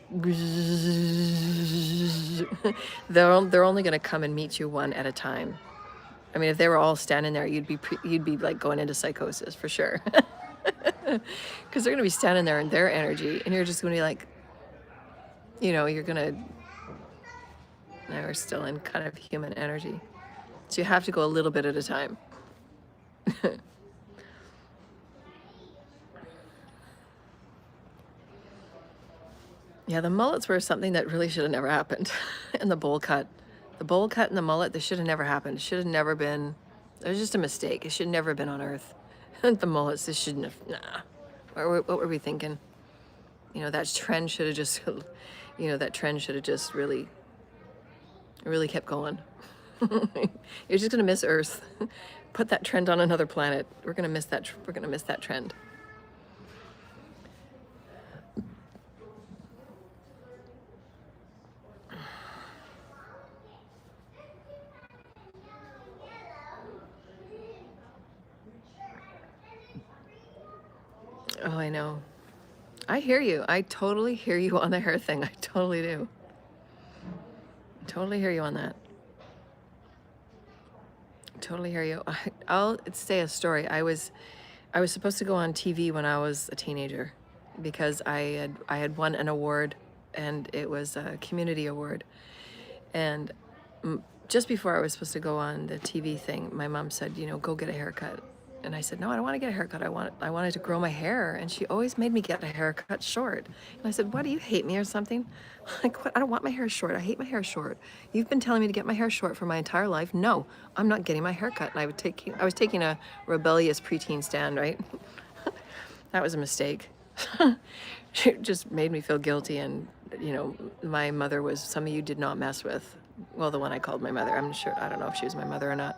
they're only going to come and meet you one at a time. I mean, if they were all standing there, you'd be like going into psychosis for sure. Because they're going to be standing there in their energy, and you're just going to be like, you know, you're going to, now we're still in kind of human energy. So you have to go a little bit at a time. Yeah, the mullets were something that really should have never happened. And the bowl cut. The bowl cut and the mullet, this should have never happened. It should have never been, it was just a mistake. It should never have been on Earth. The mullets, this shouldn't have, nah. What were we thinking? You know, that trend should have just, you know, that trend should have just really kept going. You're just gonna miss Earth. Put that trend on another planet. We're gonna miss that trend. Oh, I know. I hear you. I totally hear you on the hair thing. I totally do. Totally hear you on that. Totally hear you. I'll say a story. I was I was supposed to go on TV when I was a teenager because I had won an award, and it was a community award. And just before I was supposed to go on the TV thing, my mom said, you know, go get a haircut. And I said, no, I don't want to get a haircut. I wanted to grow my hair. And she always made me get a haircut short. And I said, what, do you hate me or something? Like, what? I don't want my hair short. I hate my hair short. You've been telling me to get my hair short for my entire life. No, I'm not getting my hair cut. And I was taking a rebellious preteen stand, right? That was a mistake. It just made me feel guilty. And, you know, my mother was, some of you did not mess with. Well, the one I called my mother. I'm sure, I don't know if she was my mother or not.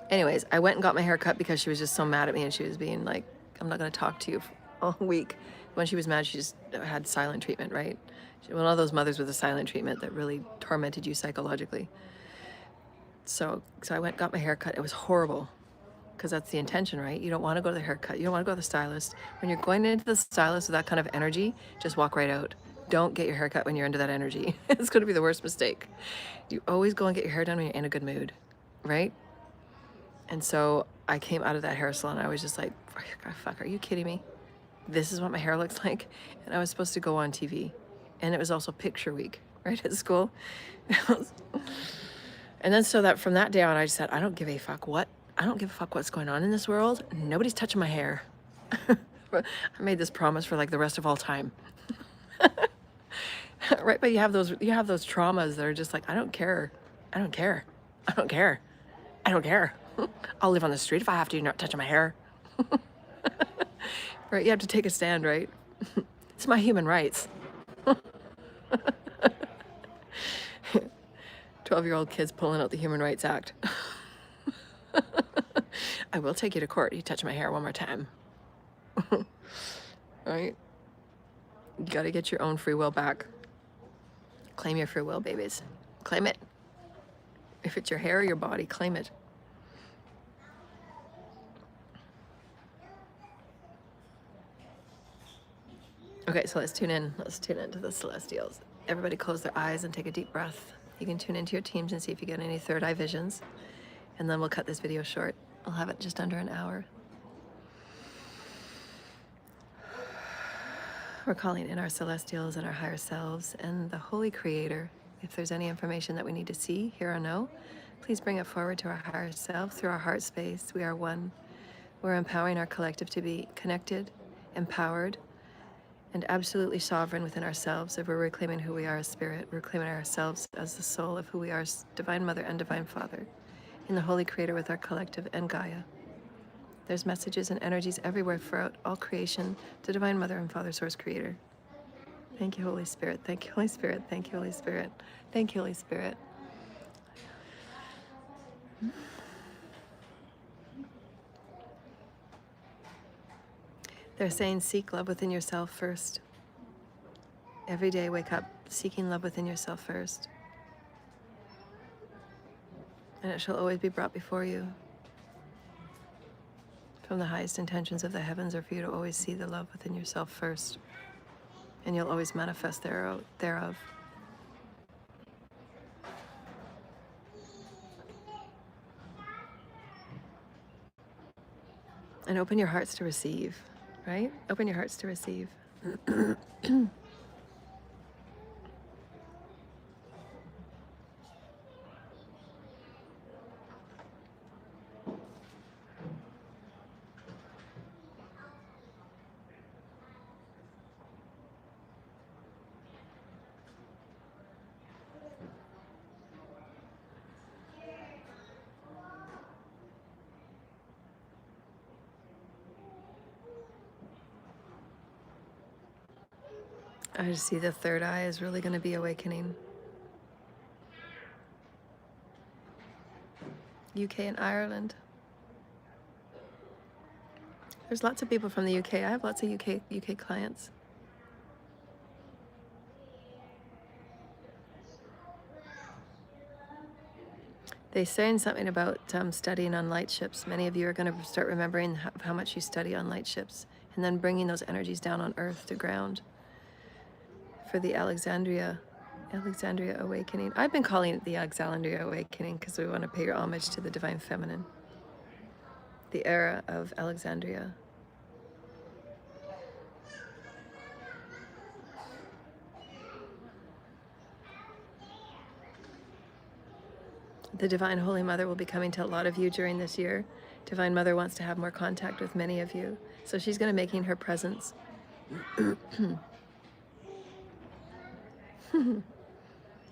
Anyways, I went and got my hair cut because she was just so mad at me, and she was being like, I'm not going to talk to you all week. When she was mad, she just had silent treatment, right? One of those mothers with a silent treatment that really tormented you psychologically. So I went and got my hair cut. It was horrible, because that's the intention, right? You don't want to go to the haircut. You don't want to go to the stylist. When you're going into the stylist with that kind of energy, just walk right out. Don't get your hair cut when you're into that energy. It's going to be the worst mistake. You always go and get your hair done when you're in a good mood, right? And so I came out of that hair salon. I was just like, fuck, are you kidding me? This is what my hair looks like? And I was supposed to go on TV. And it was also picture week, right, at school. And then so that from that day on, I just said, I don't give a fuck what's going on in this world. Nobody's touching my hair. I made this promise for like the rest of all time. Right, but you have those traumas that are just like, I don't care. I'll live on the street if I have to. You're not touching my hair. Right, you have to take a stand, right? It's my human rights. 12-year-old kids pulling out the Human Rights Act. I will take you to court. You touch my hair one more time. Right? You got to get your own free will back. Claim your free will, babies. Claim it. If it's your hair or your body, claim it. Okay, so let's tune in. Let's tune into the celestials. Everybody close their eyes and take a deep breath. You can tune into your teams and see if you get any third eye visions. And then we'll cut this video short. I'll have it just under an hour. We're calling in our celestials and our higher selves and the Holy Creator. If there's any information that we need to see, hear, or know, please bring it forward to our higher self through our heart space. We are one. We're empowering our collective to be connected, empowered, and absolutely sovereign within ourselves. If we're reclaiming who we are as spirit, we're reclaiming ourselves as the soul of who we are as Divine Mother and Divine Father, in the Holy Creator with our collective and Gaia. There's messages and energies everywhere throughout all creation to Divine Mother and Father Source Creator. Thank you, Holy Spirit. Thank you, Holy Spirit. Thank you, Holy Spirit. Thank you, Holy Spirit. They're saying seek love within yourself first. Every day wake up seeking love within yourself first. And it shall always be brought before you. From the highest intentions of the heavens are for you to always see the love within yourself first. And you'll always manifest thereof. And open your hearts to receive, right? Open your hearts to receive. I just see the third eye is really going to be awakening. UK and Ireland. There's lots of people from the UK. I have lots of UK clients. They're saying something about studying on light ships. Many of you are going to start remembering how much you study on light ships, and then bringing those energies down on earth to ground for the Alexandria awakening. I've been calling it the Alexandria awakening because we want to pay homage to the Divine Feminine. the era of Alexandria. The Divine Holy Mother will be coming to a lot of you during this year. Divine Mother wants to have more contact with many of you. So she's going to making her presence.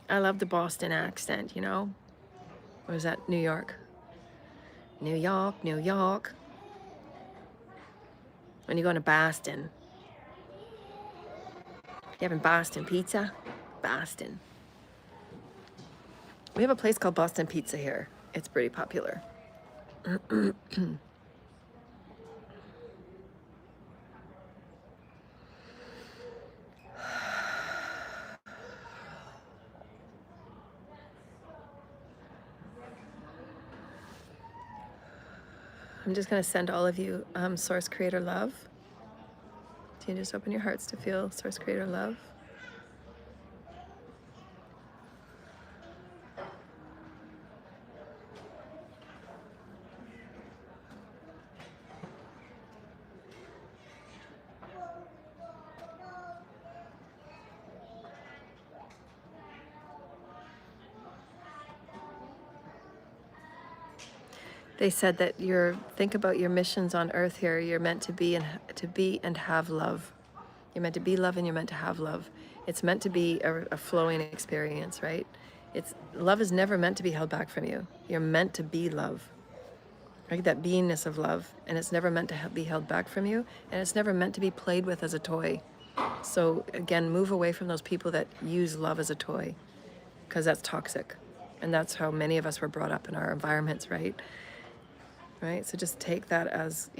I love the Boston accent, you know? Or is that New York? New York, New York. When you go to Boston. You having Boston pizza? Boston. We have a place called Boston Pizza here. It's pretty popular. I'm just going to send all of you Source Creator love. Can you just open your hearts to feel Source Creator love? They said that think about your missions on earth here. You're meant to be and have love. You're meant to be love and you're meant to have love. It's meant to be a flowing experience, right? Love is never meant to be held back from you. You're meant to be love. Right? That beingness of love. And it's never meant to be held back from you. And it's never meant to be played with as a toy. So again, move away from those people that use love as a toy, because that's toxic. And that's how many of us were brought up in our environments, right? Right? So just take that as,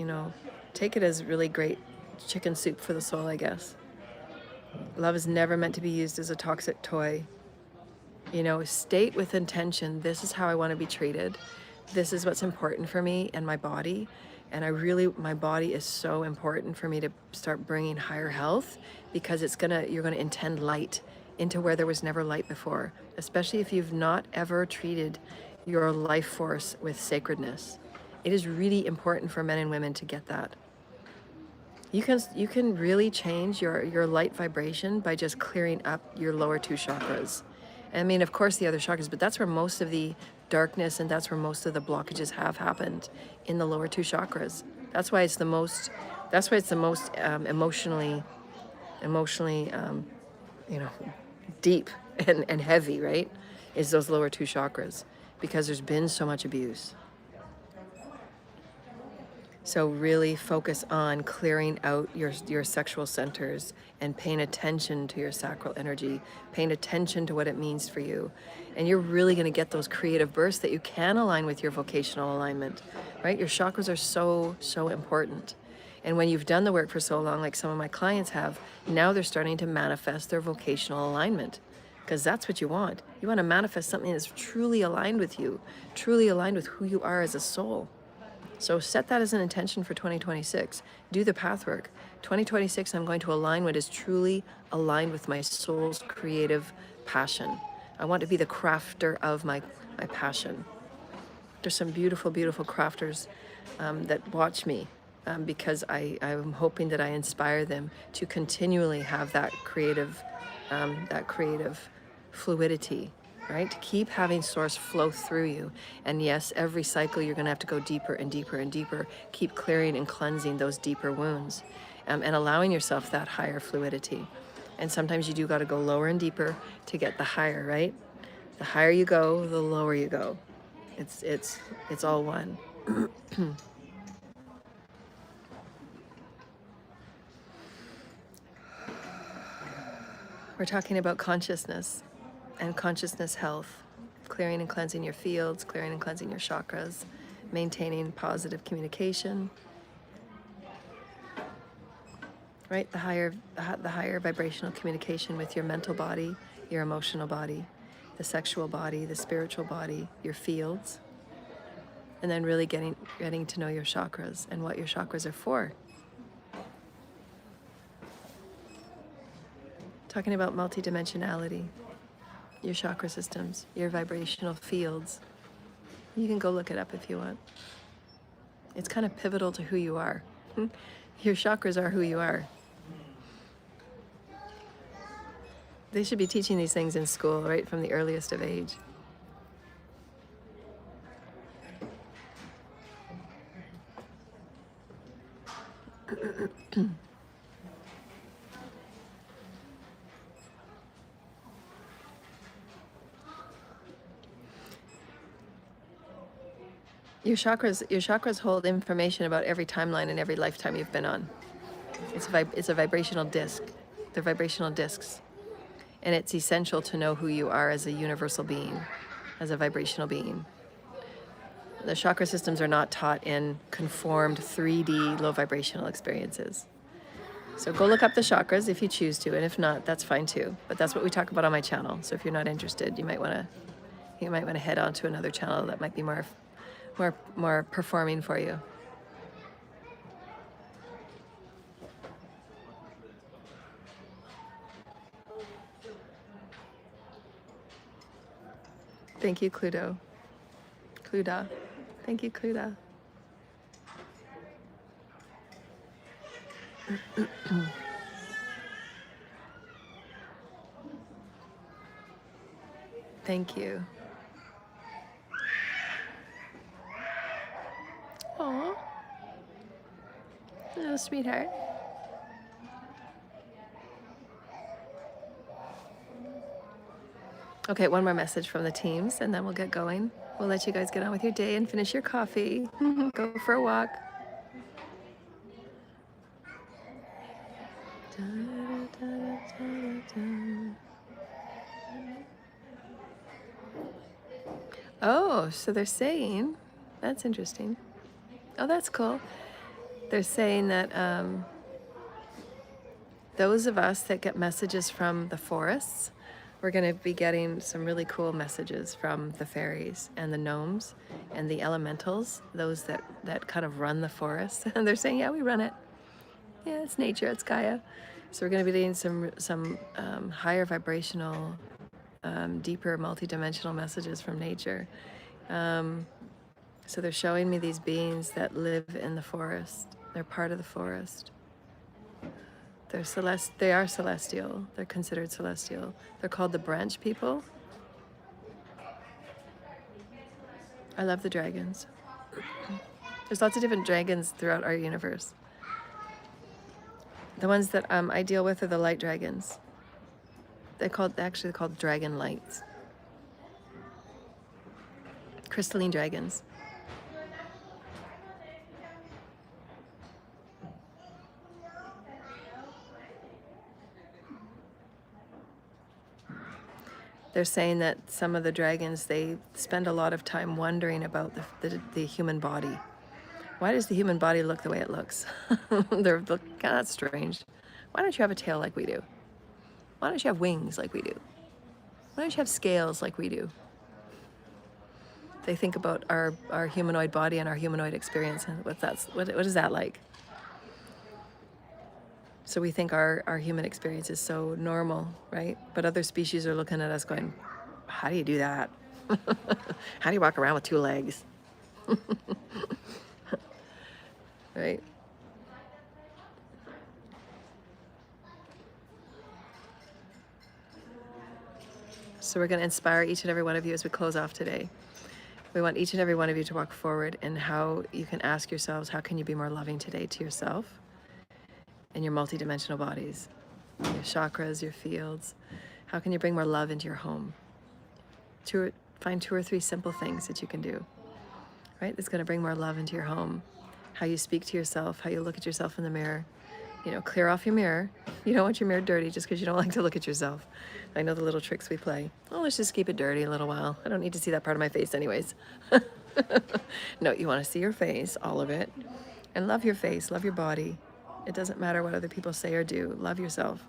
take it as really great chicken soup for the soul, I guess. Love is never meant to be used as a toxic toy. State with intention, this is how I want to be treated. This is what's important for me and my body. And my body is so important for me to start bringing higher health, because you're going to intend light into where there was never light before, especially if you've not ever treated your life force with sacredness. It is really important for men and women to get that. You can really change your light vibration by just clearing up your lower two chakras. I mean, of course, the other chakras, but that's where most of the darkness and that's where most of the blockages have happened, in the lower two chakras. That's why it's the most emotionally, deep and heavy, right? Is those lower two chakras, because there's been so much abuse. So really focus on clearing out your sexual centers and paying attention to your sacral energy, paying attention to what it means for you. And you're really going to get those creative bursts that you can align with your vocational alignment, right? Your chakras are so, so important. And when you've done the work for so long, like some of my clients have, now they're starting to manifest their vocational alignment, because that's what you want. You want to manifest something that's truly aligned with you, truly aligned with who you are as a soul. So set that as an intention for 2026. Do the path work. 2026, I'm going to align what is truly aligned with my soul's creative passion. I want to be the crafter of my passion. There's some beautiful, beautiful crafters that watch me because I'm hoping that I inspire them to continually have that creative fluidity. Right? To keep having source flow through you. And yes, every cycle you're going to have to go deeper and deeper and deeper. Keep clearing and cleansing those deeper wounds and allowing yourself that higher fluidity. And sometimes you do got to go lower and deeper to get the higher, right? The higher you go, the lower you go. It's all one. We're talking about consciousness and consciousness health, clearing and cleansing your fields, clearing and cleansing your chakras, maintaining positive communication, right? The higher vibrational communication with your mental body, your emotional body, the sexual body, the spiritual body, your fields, and then really getting to know your chakras and what your chakras are for. Talking about multidimensionality. Your chakra systems, your vibrational fields. You can go look it up if you want. It's kind of pivotal to who you are. Your chakras are who you are. They should be teaching these things in school, right, from the earliest of age. Your chakras hold information about every timeline and every lifetime you've been on. It's a vibrational disc. They're vibrational discs. And it's essential to know who you are as a universal being, as a vibrational being. The chakra systems are not taught in conformed 3D low vibrational experiences. So go look up the chakras if you choose to, and if not, that's fine too. But that's what we talk about on my channel. So if you're not interested, you might want to head on to another channel that might be more performing for you. Thank you, Cluedo. Cluda. Thank you, Cluda. Thank you. Aw. Little sweetheart. Okay, one more message from the teams, and then we'll get going. We'll let you guys get on with your day and finish your coffee. Go for a walk. Oh, so they're saying, that's interesting. Oh, that's cool. They're saying that those of us that get messages from the forests, we're going to be getting some really cool messages from the fairies and the gnomes and the elementals, those that kind of run the forest. And they're saying, yeah, we run it. Yeah, it's nature, it's Gaia. So we're going to be getting some higher vibrational, deeper, multidimensional messages from nature. So they're showing me these beings that live in the forest. They're part of the forest. They are celestial. They're considered celestial. They're called the branch people. I love the dragons. There's lots of different dragons throughout our universe. The ones that I deal with are the light dragons. They're actually called dragon lights. Crystalline dragons. They're saying that some of the dragons, they spend a lot of time wondering about the human body. Why does the human body look the way it looks? That's strange. Why don't you have a tail like we do? Why don't you have wings like we do? Why don't you have scales like we do? They think about our humanoid body and our humanoid experience and what is that like? So we think our human experience is so normal, right? But other species are looking at us going, how do you do that? How do you walk around with 2 legs? Right? So we're going to inspire each and every one of you as we close off today. We want each and every one of you to walk forward in how you can ask yourselves, how can you be more loving today to yourself and your multidimensional bodies, your chakras, your fields? How can you bring more love into your home? Find 2 or 3 simple things that you can do, right? That's going to bring more love into your home. How you speak to yourself, how you look at yourself in the mirror. Clear off your mirror. You don't want your mirror dirty just because you don't like to look at yourself. I know the little tricks we play. Oh, let's just keep it dirty a little while. I don't need to see that part of my face anyways. No, you want to see your face, all of it. And love your face, love your body. It doesn't matter what other people say or do. Love yourself.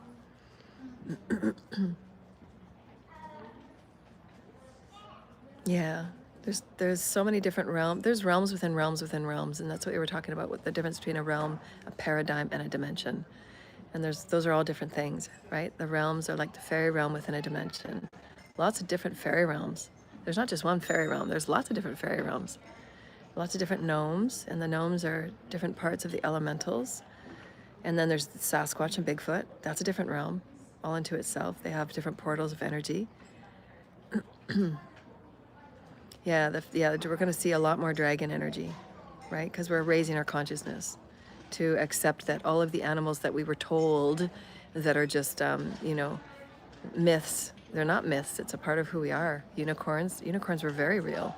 Yeah. There's so many different realms. There's realms within realms within realms, and that's what we were talking about with the difference between a realm, a paradigm, and a dimension. And those are all different things, right? The realms are like the fairy realm within a dimension. Lots of different fairy realms. There's not just one fairy realm. There's lots of different fairy realms. lots of different gnomes, and the gnomes are different parts of the elementals. And then there's Sasquatch and Bigfoot. That's a different realm, all into itself. They have different portals of energy. Yeah, we're going to see a lot more dragon energy, right? Because we're raising our consciousness to accept that all of the animals that we were told that are just, myths, they're not myths. It's a part of who we are. Unicorns were very real.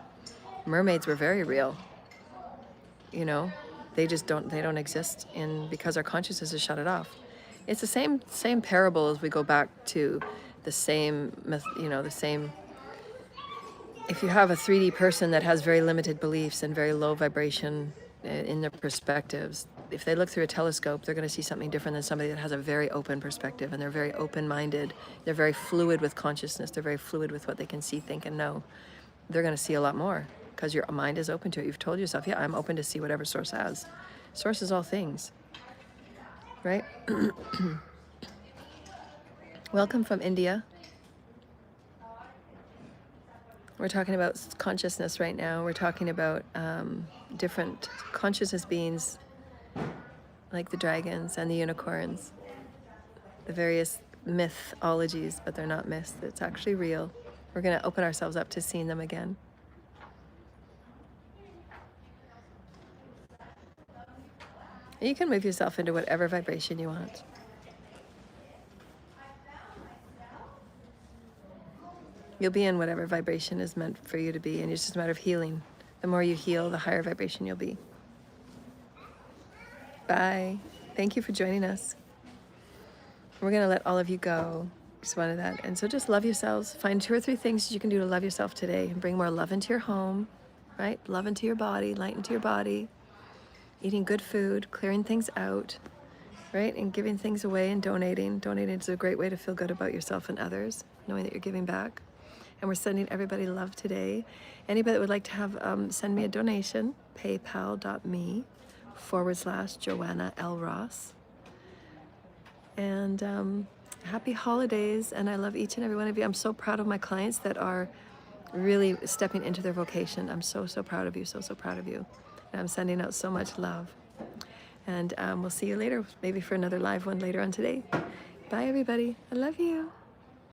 Mermaids were very real. They don't exist because our consciousness has shut it off. It's the same parable as we go back to the same myth, the same. If you have a 3D person that has very limited beliefs and very low vibration in their perspectives, if they look through a telescope, they're going to see something different than somebody that has a very open perspective, and they're very open-minded. They're very fluid with consciousness. They're very fluid with what they can see, think, and know. They're going to see a lot more because your mind is open to it. You've told yourself, yeah, I'm open to see whatever source has. Source is all things, right? Welcome from India. We're talking about consciousness right now. We're talking about different consciousness beings like the dragons and the unicorns, the various mythologies, but they're not myths. It's actually real. We're going to open ourselves up to seeing them again. You can move yourself into whatever vibration you want. You'll be in whatever vibration is meant for you to be, and it's just a matter of healing. The more you heal, the higher vibration you'll be. Bye. Thank you for joining us. We're going to let all of you go. Just wanted that. And so just love yourselves. Find 2 or 3 things you can do to love yourself today and bring more love into your home, right? Love into your body, light into your body, eating good food, clearing things out, right? And giving things away and donating. Donating is a great way to feel good about yourself and others, knowing that you're giving back. And we're sending everybody love today. Anybody that would like to have send me a donation, paypal.me/Joanna L. Ross. And happy holidays, and I love each and every one of you. I'm so proud of my clients that are really stepping into their vocation. I'm so proud of you, so proud of you. And I'm sending out so much love. And we'll see you later, maybe for another live one later on today. Bye, everybody. I love you.